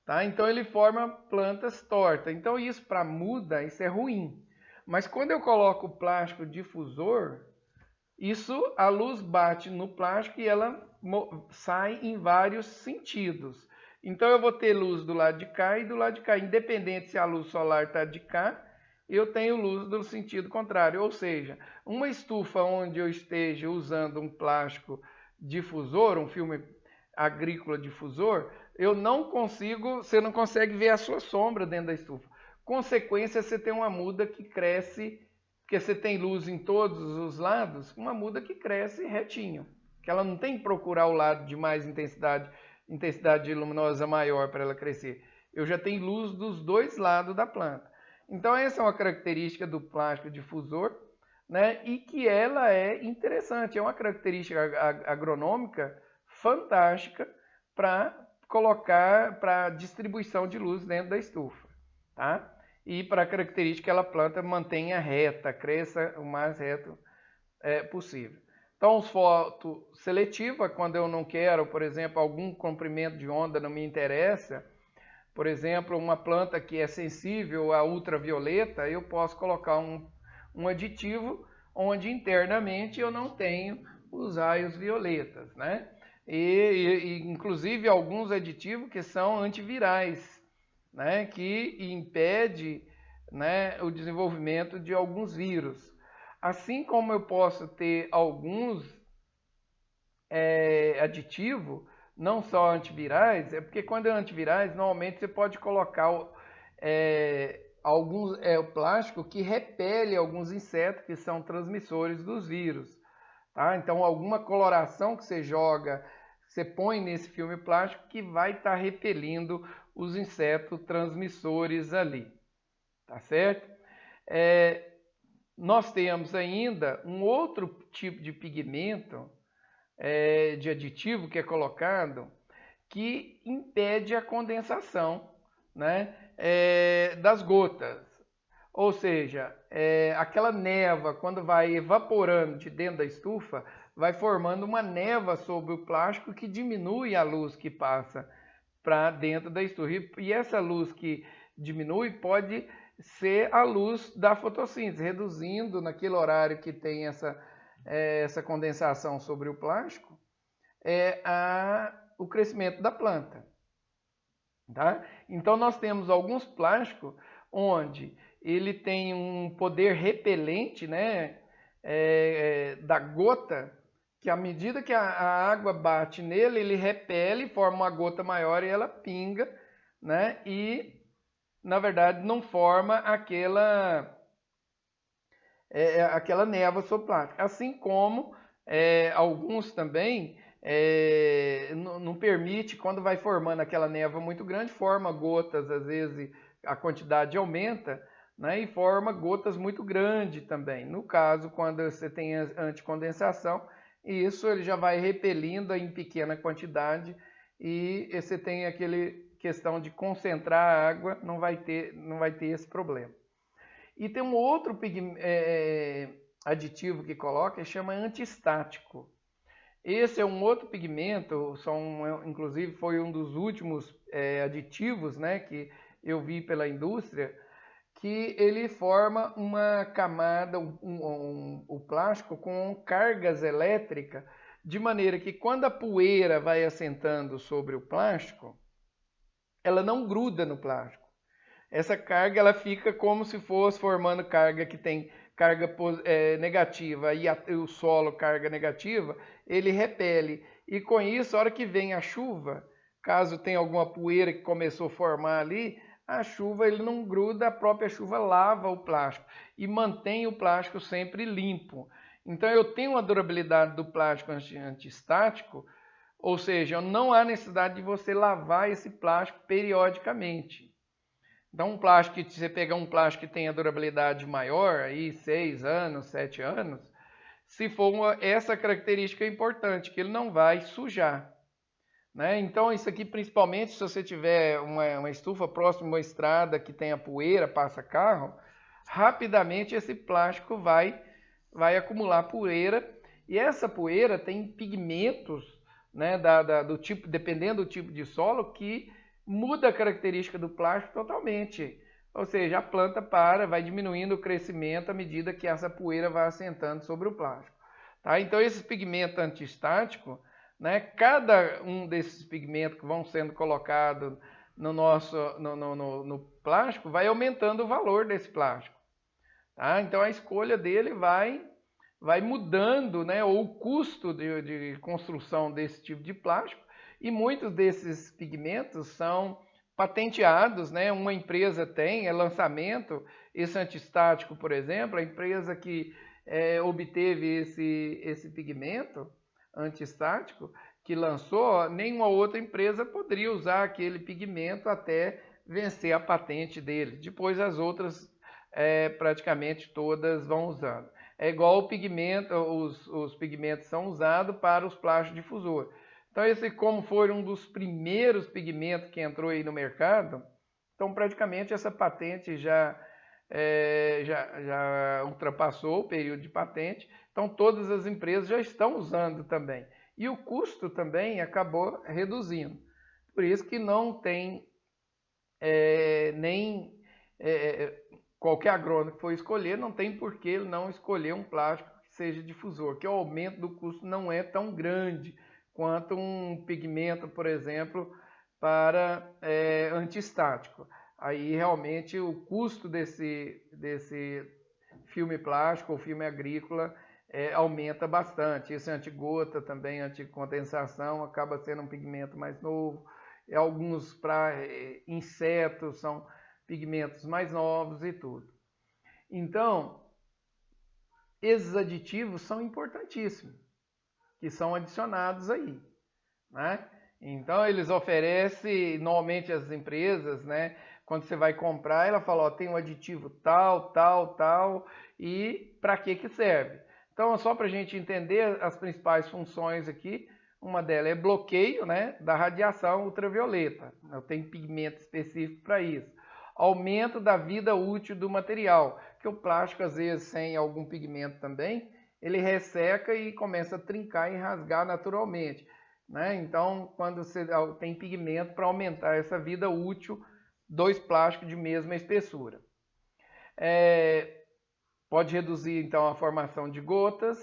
Tá? Então ele forma plantas tortas. Então isso para muda, isso é ruim. Mas quando eu coloco o plástico difusor, a luz bate no plástico e ela sai em vários sentidos. Então eu vou ter luz do lado de cá e do lado de cá. Independente se a luz solar está de cá, eu tenho luz do sentido contrário. Ou seja, uma estufa onde eu esteja usando um plástico difusor, um filme agrícola difusor, você não consegue ver a sua sombra dentro da estufa. Consequência, você tem uma muda que cresce, porque você tem luz em todos os lados, uma muda que cresce retinho, que ela não tem que procurar o lado de mais intensidade luminosa maior para ela crescer. Eu já tenho luz dos dois lados da planta. Então essa é uma característica do plástico difusor, né? E que ela é interessante, é uma característica agronômica fantástica para colocar para distribuição de luz dentro da estufa, tá? E para a característica que a planta mantenha reta, cresça o mais reto possível. Então, os fotosseletivos, quando eu não quero, por exemplo, algum comprimento de onda não me interessa, por exemplo, uma planta que é sensível a ultravioleta, eu posso colocar um aditivo onde internamente eu não tenho os raios violetas, né? E inclusive alguns aditivos que são antivirais, né? Que impede, né, o desenvolvimento de alguns vírus. Assim como eu posso ter alguns aditivos, não só antivirais, é porque quando é antivirais, normalmente você pode colocar o plástico que repele alguns insetos que são transmissores dos vírus. Tá? Então, alguma coloração que você joga, você põe nesse filme plástico que vai estar repelindo os insetos transmissores ali. Tá certo? Nós temos ainda um outro tipo de pigmento, de aditivo que é colocado, que impede a condensação, né, das gotas. Ou seja, aquela névoa, quando vai evaporando de dentro da estufa, vai formando uma névoa sobre o plástico que diminui a luz que passa para dentro da estufa. E essa luz que diminui pode ser a luz da fotossíntese, reduzindo naquele horário que tem essa condensação sobre o plástico, o crescimento da planta. Tá? Então nós temos alguns plásticos onde ele tem um poder repelente, né, da gota, que à medida que a água bate nele, ele repele, forma uma gota maior e ela pinga, né, e na verdade não forma aquela névoa sobre plástico. Assim como alguns também não permite, quando vai formando aquela névoa muito grande, forma gotas, às vezes a quantidade aumenta, né, e forma gotas muito grandes também. No caso, quando você tem anticondensação, isso ele já vai repelindo em pequena quantidade e você tem aquele questão de concentrar a água, não vai ter esse problema. E tem um outro aditivo que coloca, que chama antiestático. Esse é um outro pigmento, inclusive foi um dos últimos aditivos, né, que eu vi pela indústria, que ele forma uma camada, o plástico com cargas elétricas, de maneira que quando a poeira vai assentando sobre o plástico, ela não gruda no plástico. Essa carga ela fica como se fosse formando carga que tem carga negativa e o solo carga negativa, ele repele. E com isso, a hora que vem a chuva, caso tenha alguma poeira que começou a formar ali, a chuva ele não gruda, a própria chuva lava o plástico e mantém o plástico sempre limpo. Então eu tenho uma durabilidade do plástico antiestático, ou seja, não há necessidade de você lavar esse plástico periodicamente. Então, um plástico, se você pegar um plástico que tenha durabilidade maior, aí 6 anos, 7 anos, se for essa característica é importante, que ele não vai sujar. Né? Então, isso aqui, principalmente se você tiver uma estufa próxima a uma estrada que tenha poeira, passa carro, rapidamente esse plástico vai acumular poeira, e essa poeira tem pigmentos, né, do tipo, dependendo do tipo de solo, que muda a característica do plástico totalmente. Ou seja, a planta vai diminuindo o crescimento à medida que essa poeira vai assentando sobre o plástico. Tá? Então, esses pigmentos antiestáticos, né, cada um desses pigmentos que vão sendo colocados no plástico vai aumentando o valor desse plástico. Tá? Então, a escolha dele vai mudando, né, ou o custo de construção desse tipo de plástico, e muitos desses pigmentos são patenteados, né? Uma empresa tem, lançamento, esse antiestático, por exemplo, a empresa que obteve esse pigmento antiestático, que lançou, nenhuma outra empresa poderia usar aquele pigmento até vencer a patente dele. Depois as outras praticamente todas vão usando. É igual o pigmento, os pigmentos são usados para os plásticos difusor. Então, esse, como foi um dos primeiros pigmentos que entrou aí no mercado, então praticamente essa patente já ultrapassou o período de patente, então todas as empresas já estão usando também. E o custo também acabou reduzindo. Por isso que não tem qualquer agrônomo que for escolher, não tem por que ele não escolher um plástico que seja difusor, que o aumento do custo não é tão grande quanto um pigmento, por exemplo, para antiestático. Aí realmente o custo desse filme plástico ou filme agrícola aumenta bastante. Esse antigota também, anticondensação, acaba sendo um pigmento mais novo. Alguns para insetos pigmentos mais novos e tudo. Então, esses aditivos são importantíssimos, que são adicionados aí, né? Então, eles oferecem, normalmente as empresas, né? Quando você vai comprar, ela fala, ó, tem um aditivo tal, tal, tal, e para que serve? Então, só para a gente entender as principais funções aqui, uma delas é bloqueio, né, da radiação ultravioleta. Eu tenho pigmento específico para isso. Aumento da vida útil do material, que o plástico, às vezes, sem algum pigmento também, ele resseca e começa a trincar e rasgar naturalmente, né? Então, quando você tem pigmento para aumentar essa vida útil, dois plásticos de mesma espessura. Pode reduzir, então, a formação de gotas,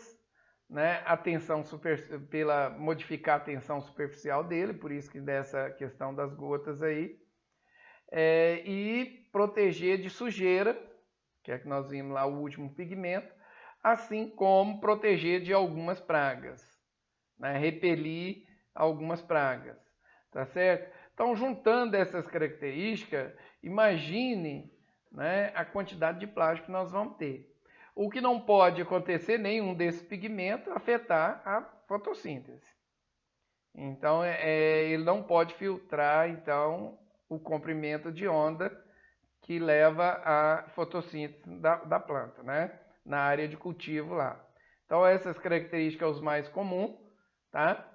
né? Modificar a tensão superficial dele, por isso que dessa questão das gotas aí. E proteger de sujeira, que é que nós vimos lá o último pigmento, assim como proteger de algumas pragas, né? Repelir algumas pragas, tá certo? Então, juntando essas características, imagine, né, a quantidade de plástico que nós vamos ter. O que não pode acontecer, nenhum desses pigmentos, afetar a fotossíntese. Então, ele não pode filtrar, então, o comprimento de onda que leva à fotossíntese da planta, né? Na área de cultivo lá. Então, essas características são os mais comuns, tá?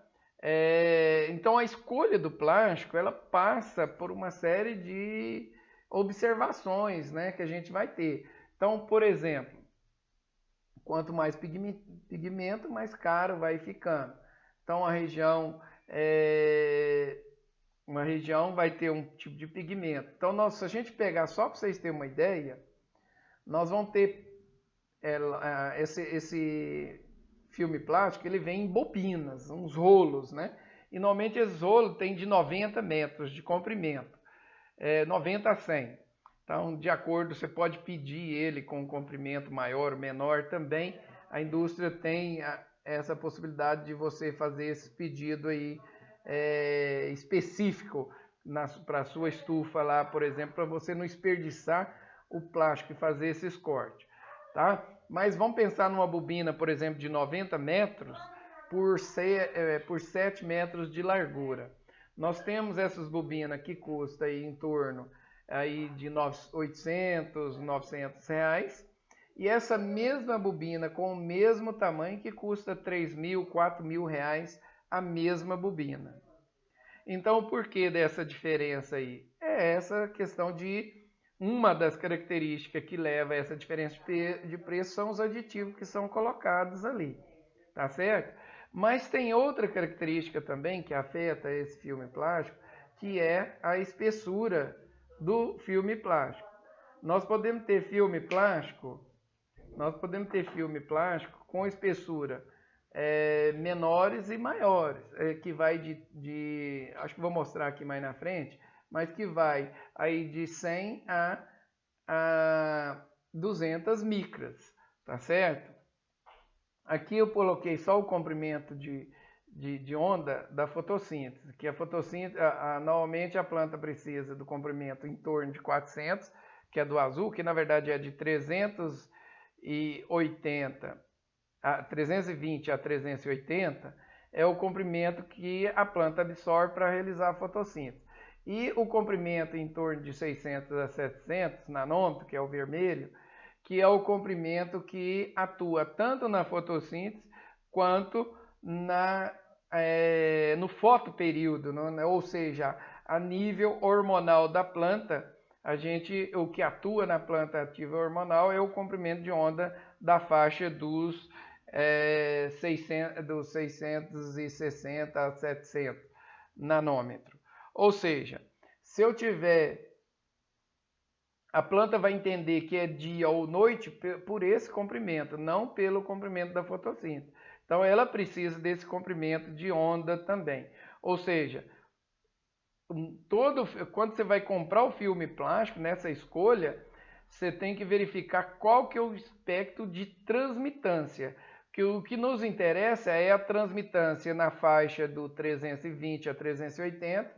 Então, a escolha do plástico, ela passa por uma série de observações, né, que a gente vai ter. Então, por exemplo, quanto mais pigmento, mais caro vai ficando. Então, uma região vai ter um tipo de pigmento. Então, se a gente pegar, só para vocês terem uma ideia, nós vamos ter esse filme plástico, ele vem em bobinas, uns rolos, né? E normalmente esses rolos têm de 90 metros de comprimento, 90 a 100. Então, de acordo, você pode pedir ele com um comprimento maior ou menor também. A indústria tem essa possibilidade de você fazer esse pedido aí específico para a sua estufa lá, por exemplo, para você não desperdiçar o plástico e fazer esses cortes, tá? Mas vamos pensar numa bobina, por exemplo, de 90 metros por 7 metros de largura. Nós temos essas bobinas que custam aí em torno aí de 800, 900 reais. E essa mesma bobina com o mesmo tamanho que custa 3.000, 4.000 reais a mesma bobina. Então, o porquê dessa diferença aí? É essa questão de uma das características que leva a essa diferença de preço são os aditivos que são colocados ali, tá certo? Mas tem outra característica também que afeta esse filme plástico, que é a espessura do filme plástico. Nós podemos ter filme plástico com espessura menores e maiores, que vai acho que vou mostrar aqui mais na frente, mas que vai aí de 100 a 200 micras, tá certo? Aqui eu coloquei só o comprimento de onda da fotossíntese, que a fotossíntese, normalmente a planta precisa do comprimento em torno de 400, que é do azul, que na verdade é de 320 a 380, é o comprimento que a planta absorve para realizar a fotossíntese. E o comprimento em torno de 600 a 700 nanômetros, que é o vermelho, que é o comprimento que atua tanto na fotossíntese quanto no fotoperíodo, né? Ou seja, a nível hormonal da planta, o que atua na planta ativa hormonal é o comprimento de onda da faixa dos 660 a 700 nanômetros. Ou seja, se eu tiver... A planta vai entender que é dia ou noite por esse comprimento, não pelo comprimento da fotossíntese. Então, ela precisa desse comprimento de onda também. Ou seja, quando você vai comprar o filme plástico, nessa escolha, você tem que verificar qual que é o espectro de transmitância. Que o que nos interessa é a transmitância na faixa do 320 a 380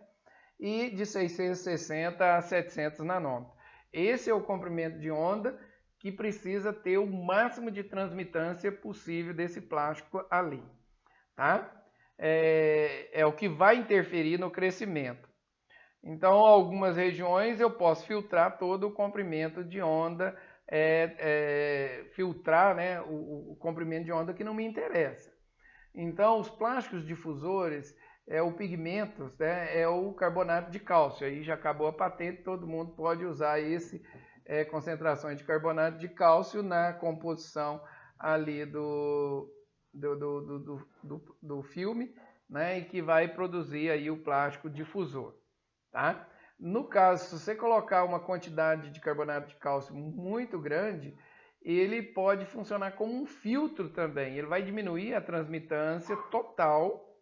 e de 660 a 700 nanômetros. Esse é o comprimento de onda que precisa ter o máximo de transmitância possível desse plástico ali, tá? É o que vai interferir no crescimento. Então, algumas regiões eu posso filtrar todo o comprimento de onda, filtrar, né, o comprimento de onda que não me interessa. Então, os plásticos difusores, o pigmento, né, é o carbonato de cálcio. Aí já acabou a patente, todo mundo pode usar esse concentrações de carbonato de cálcio na composição ali do filme, né, e que vai produzir aí o plástico difusor. Tá? No caso, se você colocar uma quantidade de carbonato de cálcio muito grande, ele pode funcionar como um filtro também. Ele vai diminuir a transmitância total,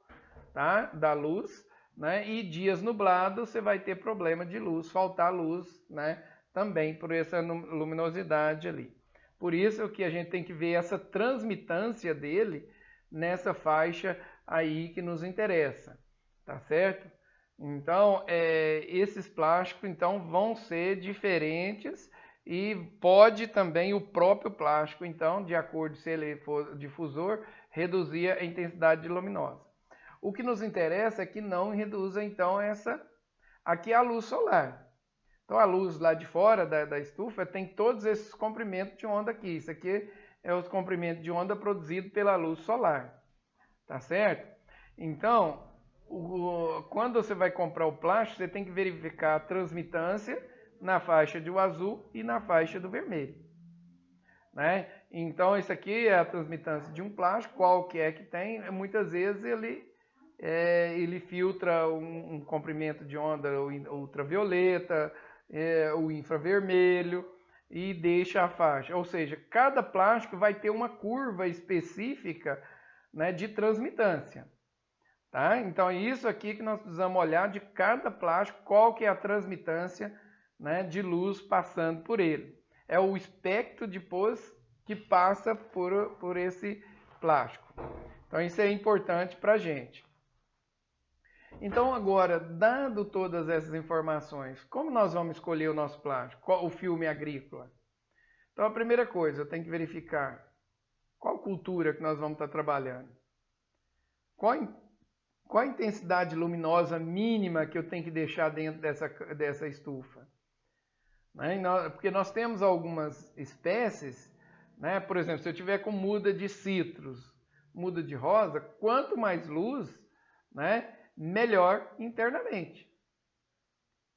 tá, da luz, né? E dias nublados você vai ter problema de luz, faltar luz, né? Também por essa luminosidade ali. Por isso que a gente tem que ver essa transmitância dele nessa faixa aí que nos interessa, tá certo? Então, esses plásticos então vão ser diferentes e pode também o próprio plástico, então, de acordo se ele for difusor, reduzir a intensidade luminosa. O que nos interessa é que não reduza então aqui a luz solar. Então a luz lá de fora da estufa tem todos esses comprimentos de onda aqui. Isso aqui é os comprimentos de onda produzidos pela luz solar, tá certo? Então, quando você vai comprar o plástico, você tem que verificar a transmitância na faixa do azul e na faixa do vermelho, né? Então, isso aqui é a transmitância de um plástico, qual que é que tem. Muitas vezes ele filtra um comprimento de onda ultravioleta, o infravermelho, e deixa a faixa. Ou seja, cada plástico vai ter uma curva específica, né, de transmitância. Tá? Então, é isso aqui que nós precisamos olhar de cada plástico, qual que é a transmitância, né, de luz passando por ele. É o espectro depois que passa por esse plástico. Então, isso é importante para a gente. Então, agora, dado todas essas informações, como nós vamos escolher o nosso plástico? O filme agrícola? Então, a primeira coisa, eu tenho que verificar qual cultura que nós vamos estar trabalhando. Qual a intensidade luminosa mínima que eu tenho que deixar dentro dessa estufa? Né? Porque nós temos algumas espécies, né? Por exemplo, se eu tiver com muda de citros, muda de rosa, quanto mais luz, né, melhor internamente.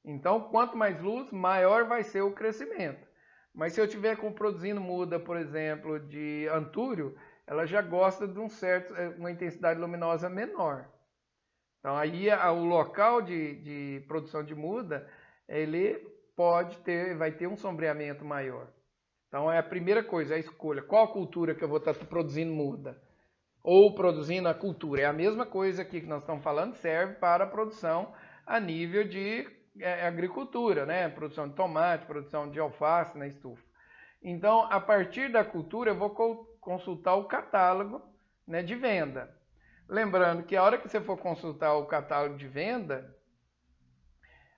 Então, quanto mais luz, maior vai ser o crescimento. Mas se eu tiver produzindo muda, por exemplo, de antúrio, ela já gosta de uma intensidade luminosa menor. Então, aí o local de produção de muda, ele vai ter um sombreamento maior. Então, é a primeira coisa, a escolha. Qual a cultura que eu vou estar produzindo muda? Ou produzindo a cultura. É a mesma coisa aqui que nós estamos falando, serve para a produção a nível de agricultura, né? Produção de tomate, produção de alface na estufa. Então, a partir da cultura, eu vou consultar o catálogo, né, de venda. Lembrando que a hora que você for consultar o catálogo de venda,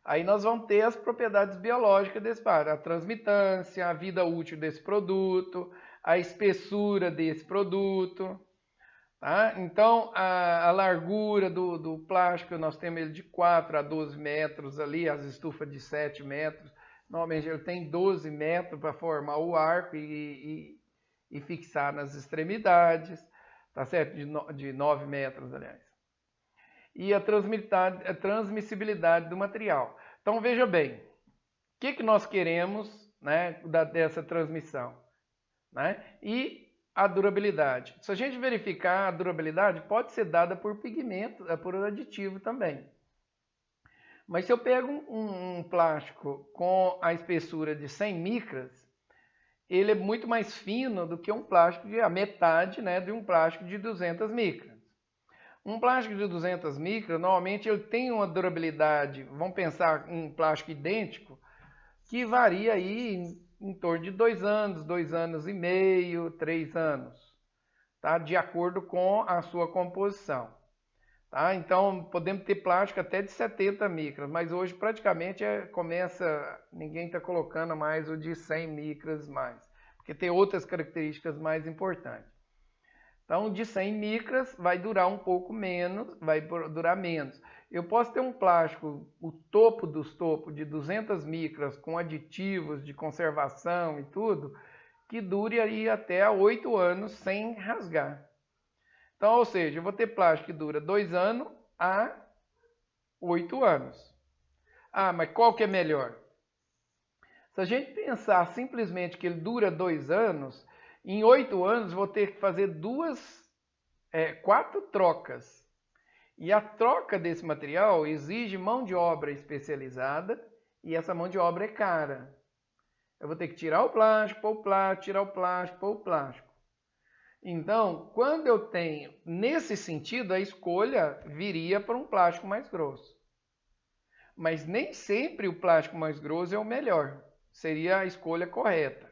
aí nós vamos ter as propriedades biológicas desse plástico, a transmitância, a vida útil desse produto, a espessura desse produto. Tá? Então, a largura do plástico, nós temos ele de 4 a 12 metros ali, as estufas de 7 metros. Normalmente ele tem 12 metros para formar o arco e fixar nas extremidades. Tá certo? De 9 metros, aliás. E a transmissibilidade do material. Então, veja bem, o que nós queremos, né, dessa transmissão? Né? E a durabilidade. Se a gente verificar a durabilidade, pode ser dada por pigmento, por aditivo também. Mas se eu pego um plástico com a espessura de 100 micras, ele é muito mais fino do que um plástico a metade, né, de um plástico de 200 micras. Um plástico de 200 micras, normalmente ele tem uma durabilidade, vamos pensar em um plástico idêntico, que varia aí em torno de 2 anos, 2 anos e meio, 3 anos, tá? De acordo com a sua composição. Tá? Então, podemos ter plástico até de 70 micras, mas hoje praticamente ninguém está colocando mais o de 100 micras mais, porque tem outras características mais importantes. Então, de 100 micras vai durar um pouco menos, vai durar menos. Eu posso ter um plástico, o topo dos topos, de 200 micras, com aditivos de conservação e tudo, que dure aí até 8 anos sem rasgar. Então, ou seja, eu vou ter plástico que dura 2 anos a 8 anos. Ah, mas qual que é melhor? Se a gente pensar simplesmente que ele dura 2 anos, em 8 anos vou ter que fazer 4 trocas. E a troca desse material exige mão de obra especializada e essa mão de obra é cara. Eu vou ter que tirar o plástico, pôr o plástico, tirar o plástico, pôr o plástico. Então, quando eu tenho, nesse sentido, a escolha viria para um plástico mais grosso. Mas nem sempre o plástico mais grosso é o melhor. Seria a escolha correta,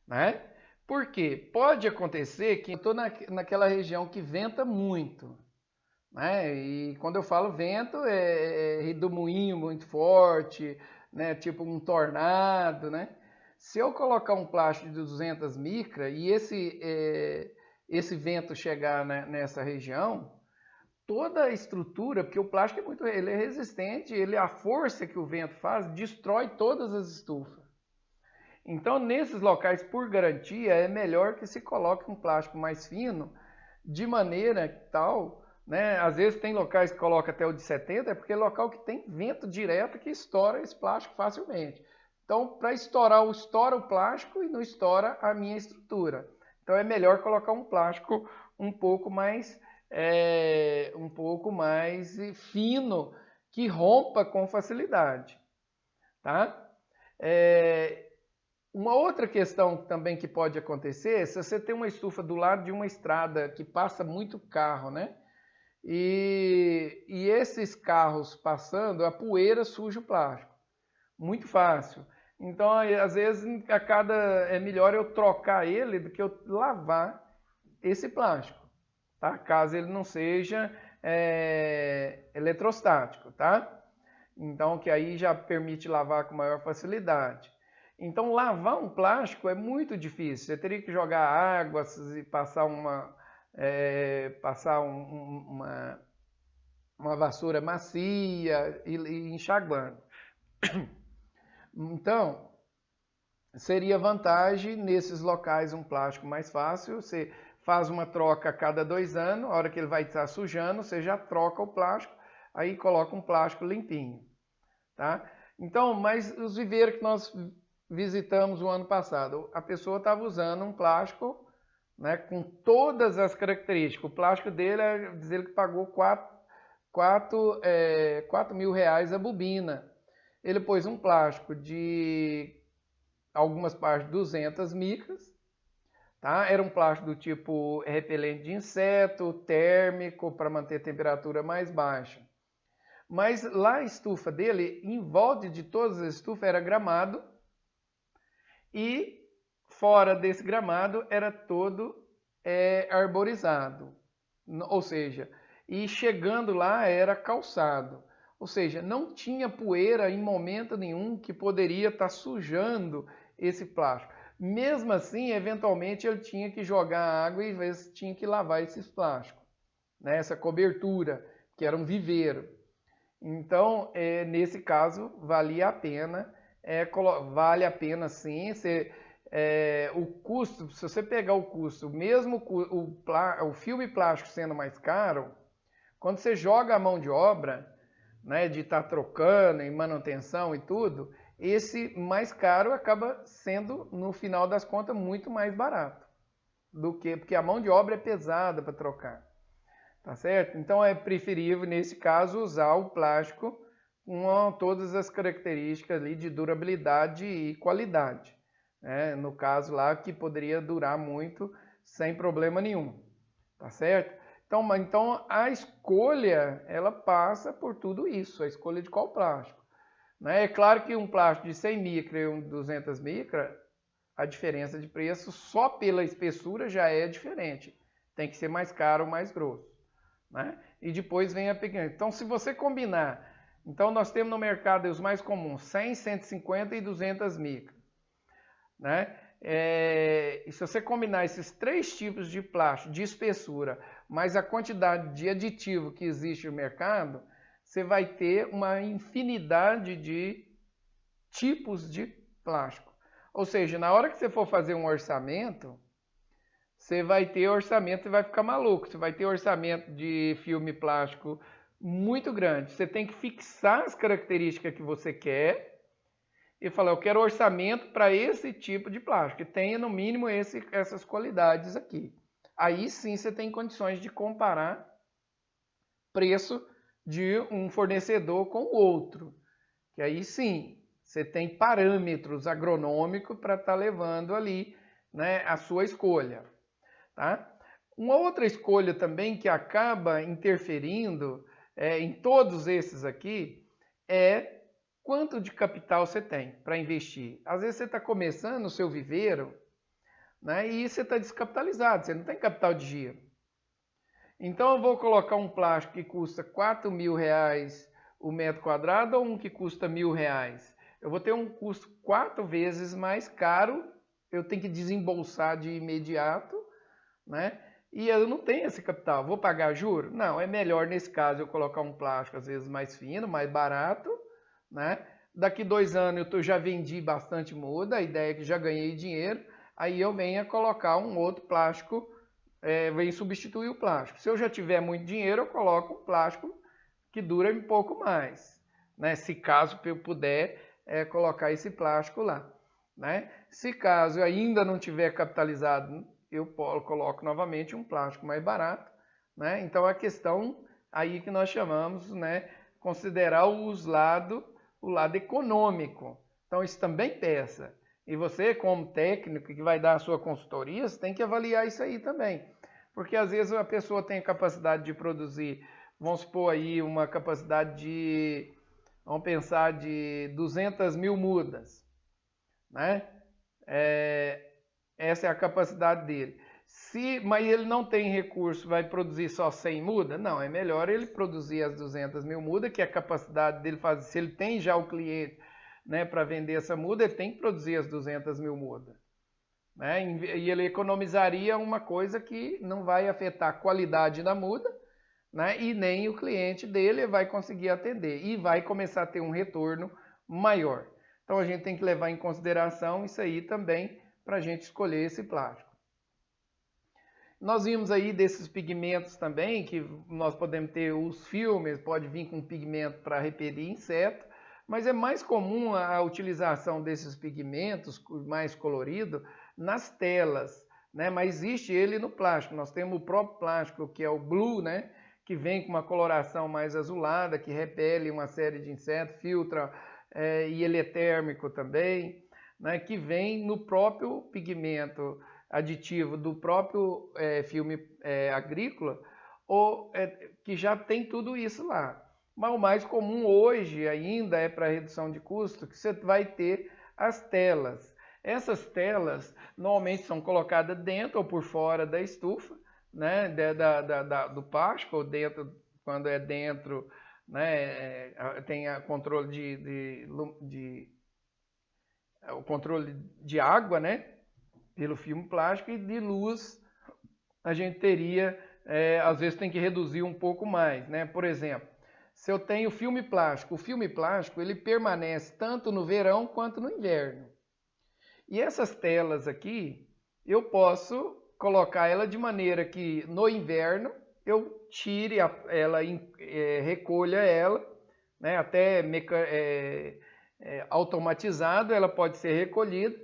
né? Por quê? Pode acontecer que eu estou naquela região que venta muito, né? E quando eu falo vento, é redemoinho muito forte, né? Tipo um tornado, né? Se eu colocar um plástico de 200 micras e esse vento chegar nessa região, toda a estrutura, porque o plástico ele é resistente, a força que o vento faz destrói todas as estufas. Então, nesses locais, por garantia, é melhor que se coloque um plástico mais fino, de maneira tal, né? Às vezes tem locais que colocam até o de 70, é porque é local que tem vento direto que estoura esse plástico facilmente. Então, para estourar, estoura o plástico e não estoura a minha estrutura. Então, é melhor colocar um plástico um pouco mais fino, que rompa com facilidade. Tá? Uma outra questão também que pode acontecer, se você tem uma estufa do lado de uma estrada que passa muito carro, né? E esses carros passando, a poeira suja o plástico. Muito fácil. Então, às vezes, é melhor eu trocar ele do que eu lavar esse plástico, tá? Caso ele não seja eletrostático, tá? Então, que aí já permite lavar com maior facilidade. Então, lavar um plástico é muito difícil. Você teria que jogar água e passar uma vassoura macia e enxaguando. Então, seria vantagem nesses locais um plástico mais fácil. Você faz uma troca a cada 2 anos, a hora que ele vai estar sujando, você já troca o plástico, aí coloca um plástico limpinho. Tá? Então, mas os viveiros que nós visitamos o ano passado, a pessoa estava usando um plástico, né, com todas as características. O plástico dele, diz ele que pagou 4 mil reais a bobina. Ele pôs um plástico de algumas partes 200 micras, tá? Era um plástico do tipo repelente de inseto, térmico, para manter a temperatura mais baixa. Mas lá a estufa dele, em volta de todas as estufas, era gramado e fora desse gramado era todo arborizado. Ou seja, e chegando lá era calçado. Ou seja, não tinha poeira em momento nenhum que poderia estar sujando esse plástico. Mesmo assim, eventualmente ele tinha que jogar água e às vezes tinha que lavar esses plásticos, né? Essa cobertura, que era um viveiro. Então, nesse caso, valia a pena, vale a pena sim. O custo, se você pegar o custo, mesmo o filme plástico sendo mais caro, quando você joga a mão de obra, né, de estar trocando em manutenção e tudo, esse mais caro acaba sendo, no final das contas, muito mais barato porque a mão de obra é pesada para trocar. Tá certo? Então é preferível, nesse caso, usar o plástico com todas as características ali de durabilidade e qualidade. Né? No caso lá, que poderia durar muito sem problema nenhum. Tá certo? Então a escolha, ela passa por tudo isso, a escolha de qual plástico. Né? É claro que um plástico de 100 micras e um de 200 micras, a diferença de preço só pela espessura já é diferente. Tem que ser mais caro ou mais grosso. Né? e depois vem a pequena. Então, se você combinar, então nós temos no mercado os mais comuns, 100, 150 e 200 micras, né? E se você combinar esses 3 tipos de plástico, de espessura, mais a quantidade de aditivo que existe no mercado, você vai ter uma infinidade de tipos de plástico. Ou seja, na hora que você for fazer um orçamento, você vai ter orçamento e vai ficar maluco. Você vai ter orçamento de filme plástico muito grande. Você tem que fixar as características que você quer e falar, eu quero orçamento para esse tipo de plástico, que tenha no mínimo essas qualidades aqui. Aí sim você tem condições de comparar preço de um fornecedor com o outro. Que aí sim, você tem parâmetros agronômicos para estar levando ali, né, a sua escolha. Tá? Uma outra escolha também que acaba interferindo em todos esses aqui é quanto de capital você tem para investir. Às vezes você está começando o seu viveiro, né, e você está descapitalizado, você não tem capital de giro. Então eu vou colocar um plástico que custa R$4.000 o metro quadrado ou um que custa R$1.000. Eu vou ter um custo 4 vezes mais caro, eu tenho que desembolsar de imediato, né? E eu não tenho esse capital, vou pagar juro? Não, é melhor nesse caso eu colocar um plástico às vezes mais fino, mais barato, né? Daqui 2 anos eu já vendi bastante muda, a ideia é que já ganhei dinheiro, aí eu venho a colocar um outro plástico, venho substituir o plástico. Se eu já tiver muito dinheiro, eu coloco um plástico que dura um pouco mais, né? Se caso eu puder colocar esse plástico lá, né? Se caso eu ainda não tiver capitalizado, eu coloco novamente um plástico mais barato, né? Então a questão aí que nós chamamos, né, considerar o lado econômico. Então isso também pesa. E você, como técnico que vai dar a sua consultoria, você tem que avaliar isso aí também. Porque às vezes a pessoa tem a capacidade de produzir, vamos supor aí uma capacidade de, vamos pensar de 200 mil mudas, né? Essa é a capacidade dele. Mas ele não tem recurso, vai produzir só 100 mudas? Não, é melhor ele produzir as 200 mil mudas, que é a capacidade dele fazer. Se ele tem já o cliente, né, para vender essa muda, ele tem que produzir as 200 mil mudas. Né? E ele economizaria uma coisa que não vai afetar a qualidade da muda, né? E nem o cliente dele vai conseguir atender. E vai começar a ter um retorno maior. Então a gente tem que levar em consideração isso aí também para a gente escolher esse plástico. Nós vimos aí desses pigmentos também, que nós podemos ter os filmes, pode vir com pigmento para repelir inseto, mas é mais comum a utilização desses pigmentos mais coloridos nas telas, né? Mas existe ele no plástico. Nós temos o próprio plástico, que é o blue, né? Que vem com uma coloração mais azulada, que repele uma série de insetos, filtra, e ele é térmico também, né? Que vem no próprio pigmento aditivo do próprio filme agrícola, que já tem tudo isso lá. Mas o mais comum hoje ainda é para redução de custo, que você vai ter as telas. Essas telas normalmente são colocadas dentro ou por fora da estufa, né, do plástico, ou dentro, quando é dentro, né, tem o controle o controle de água, né, pelo filme plástico, e de luz a gente teria, às vezes tem que reduzir um pouco mais, né? Por exemplo, se eu tenho filme plástico, o filme plástico ele permanece tanto no verão quanto no inverno. E essas telas aqui, eu posso colocar ela de maneira que no inverno eu tire ela, recolha ela, né? Até automatizado ela pode ser recolhida,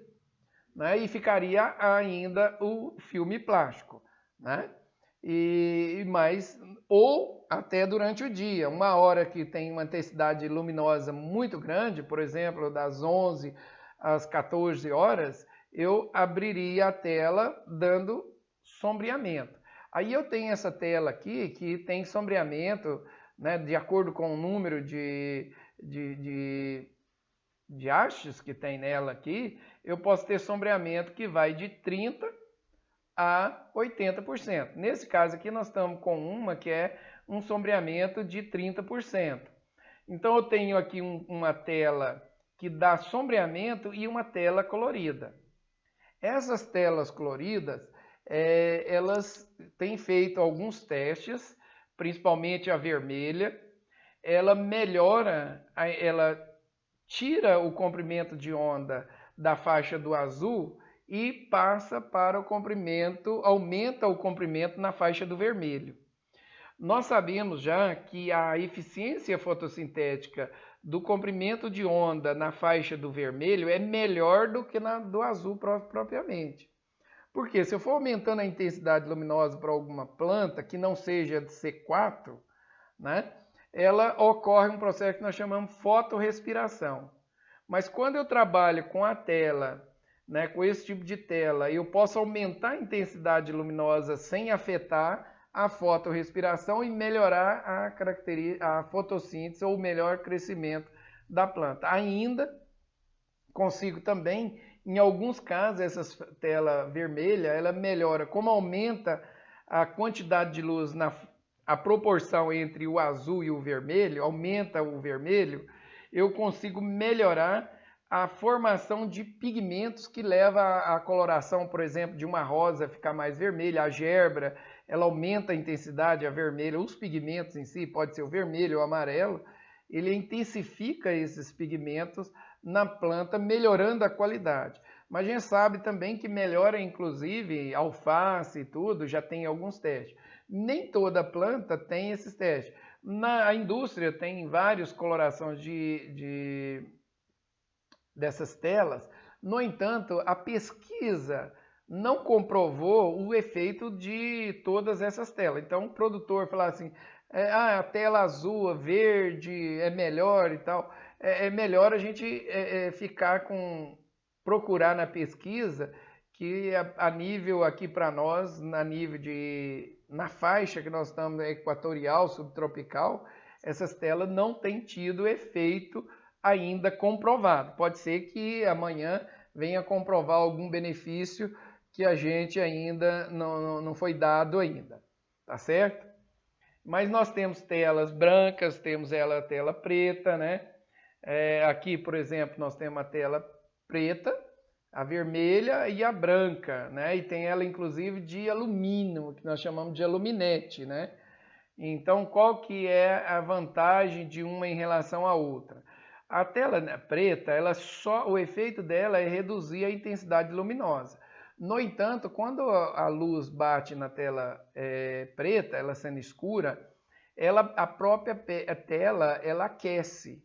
né? E ficaria ainda o filme plástico, né? Ou até durante o dia, uma hora que tem uma intensidade luminosa muito grande, por exemplo, das 11 às 14 horas, eu abriria a tela dando sombreamento. Aí eu tenho essa tela aqui que tem sombreamento, né, de acordo com o número de hastes que tem nela aqui, eu posso ter sombreamento que vai de 30% a 80%. Nesse caso aqui nós estamos com uma que é um sombreamento de 30%. Então eu tenho aqui uma tela que dá sombreamento e uma tela colorida. Essas telas coloridas, elas têm feito alguns testes, principalmente a vermelha. Ela melhora, ela tira o comprimento de onda da faixa do azul e passa para o comprimento, aumenta o comprimento na faixa do vermelho. Nós sabemos já que a eficiência fotossintética do comprimento de onda na faixa do vermelho é melhor do que na do azul propriamente. Porque se eu for aumentando a intensidade luminosa para alguma planta que não seja de C4, né, ela ocorre um processo que nós chamamos fotorrespiração. Mas quando eu trabalho com a tela, né, com esse tipo de tela, eu posso aumentar a intensidade luminosa sem afetar a fotorrespiração e melhorar a fotossíntese ou o melhor crescimento da planta. Ainda consigo também, em alguns casos, essa tela vermelha, ela melhora, como aumenta a quantidade de luz, a proporção entre o azul e o vermelho, aumenta o vermelho, eu consigo melhorar a formação de pigmentos que leva à coloração, por exemplo, de uma rosa ficar mais vermelha, a gerbera, ela aumenta a intensidade, a vermelha, os pigmentos em si, pode ser o vermelho ou o amarelo, ele intensifica esses pigmentos na planta, melhorando a qualidade. Mas a gente sabe também que melhora, inclusive, alface e tudo, já tem alguns testes. Nem toda planta tem esses testes. Na indústria tem várias colorações dessas telas. No entanto, a pesquisa não comprovou o efeito de todas essas telas. Então, o produtor falar assim, a tela azul, verde é melhor e tal. É melhor a gente procurar na pesquisa que a nível aqui para nós, na faixa que nós estamos, equatorial, subtropical, essas telas não têm tido efeito ainda comprovado. Pode ser que amanhã venha comprovar algum benefício que a gente ainda não foi dado ainda, tá certo? Mas nós temos telas brancas, temos a tela preta, né? Aqui, por exemplo, nós temos a tela preta, a vermelha e a branca, né? E tem ela, inclusive, de alumínio, que nós chamamos de aluminete, né? Então, qual que é a vantagem de uma em relação à outra? A tela preta, o efeito dela é reduzir a intensidade luminosa. No entanto, quando a luz bate na tela preta, ela sendo escura, a própria tela ela aquece.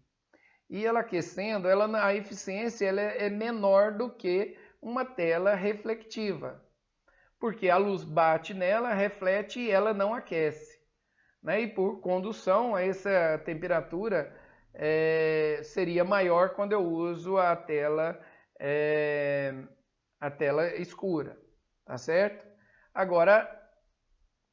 E ela aquecendo, a eficiência ela é menor do que uma tela reflectiva. Porque a luz bate nela, reflete e ela não aquece. Né? E por condução, essa temperatura seria maior quando eu uso a tela escura, tá certo? Agora,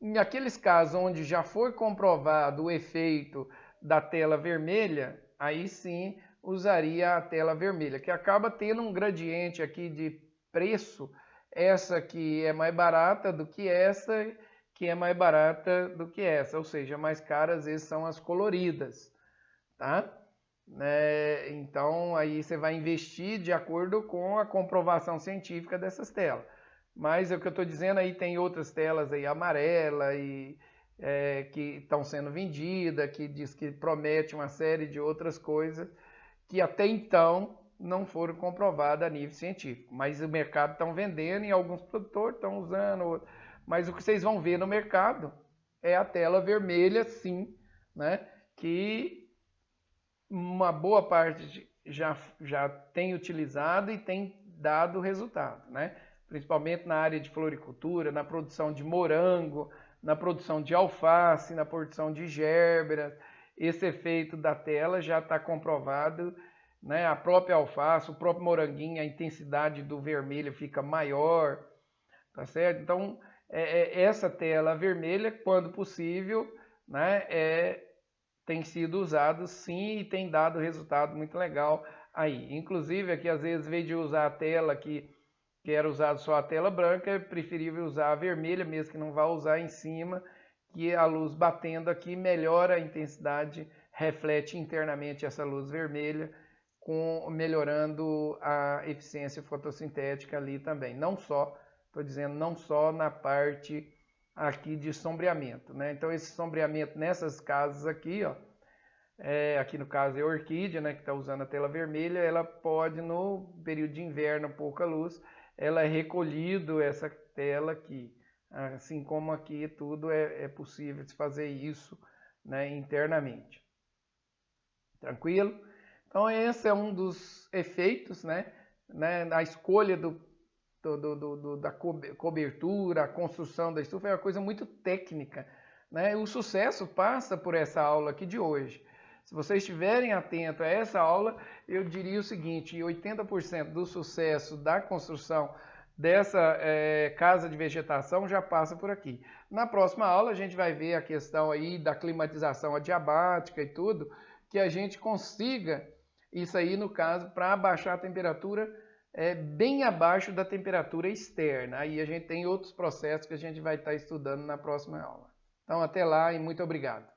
em aqueles casos onde já foi comprovado o efeito da tela vermelha, aí sim usaria a tela vermelha, que acaba tendo um gradiente aqui de preço, essa que é mais barata do que essa, que é mais barata do que essa, ou seja, mais caras às vezes são as coloridas, tá? Então aí você vai investir de acordo com a comprovação científica dessas telas. Mas o que eu estou dizendo aí, tem outras telas aí amarela e que estão sendo vendidas, que diz que promete uma série de outras coisas que até então não foram comprovadas a nível científico. Mas o mercado estão vendendo e alguns produtores estão usando. Mas o que vocês vão ver no mercado é a tela vermelha, sim, né? Que uma boa parte já tem utilizado e tem dado resultado, né? Principalmente na área de floricultura, na produção de morango, na produção de alface, na produção de gerbera. Esse efeito da tela já está comprovado, né? A própria alface, o próprio moranguinho, a intensidade do vermelho fica maior, tá certo? Então, essa tela vermelha, quando possível, né, tem sido usado sim e tem dado resultado muito legal aí. Inclusive, aqui às vezes, em vez de usar a tela que era usado só a tela branca, é preferível usar a vermelha, mesmo que não vá usar em cima, que a luz batendo aqui melhora a intensidade, reflete internamente essa luz vermelha, melhorando a eficiência fotossintética ali também. Não só, estou dizendo, não só na parte aqui de sombreamento, né? Então esse sombreamento nessas casas aqui, ó, aqui no caso é a orquídea, né, que está usando a tela vermelha, ela pode, no período de inverno, pouca luz, ela é recolhido essa tela aqui. Assim como aqui tudo é possível de fazer isso, né, internamente. Tranquilo? Então esse é um dos efeitos, né, a escolha da cobertura, a construção da estufa é uma coisa muito técnica, né? O sucesso passa por essa aula aqui de hoje. Se vocês estiverem atentos a essa aula, eu diria o seguinte: 80% do sucesso da construção dessa casa de vegetação já passa por aqui. Na próxima aula a gente vai ver a questão aí da climatização adiabática e tudo, que a gente consiga isso aí, no caso, para abaixar a temperatura bem abaixo da temperatura externa. Aí a gente tem outros processos que a gente vai estar estudando na próxima aula. Então até lá e muito obrigado.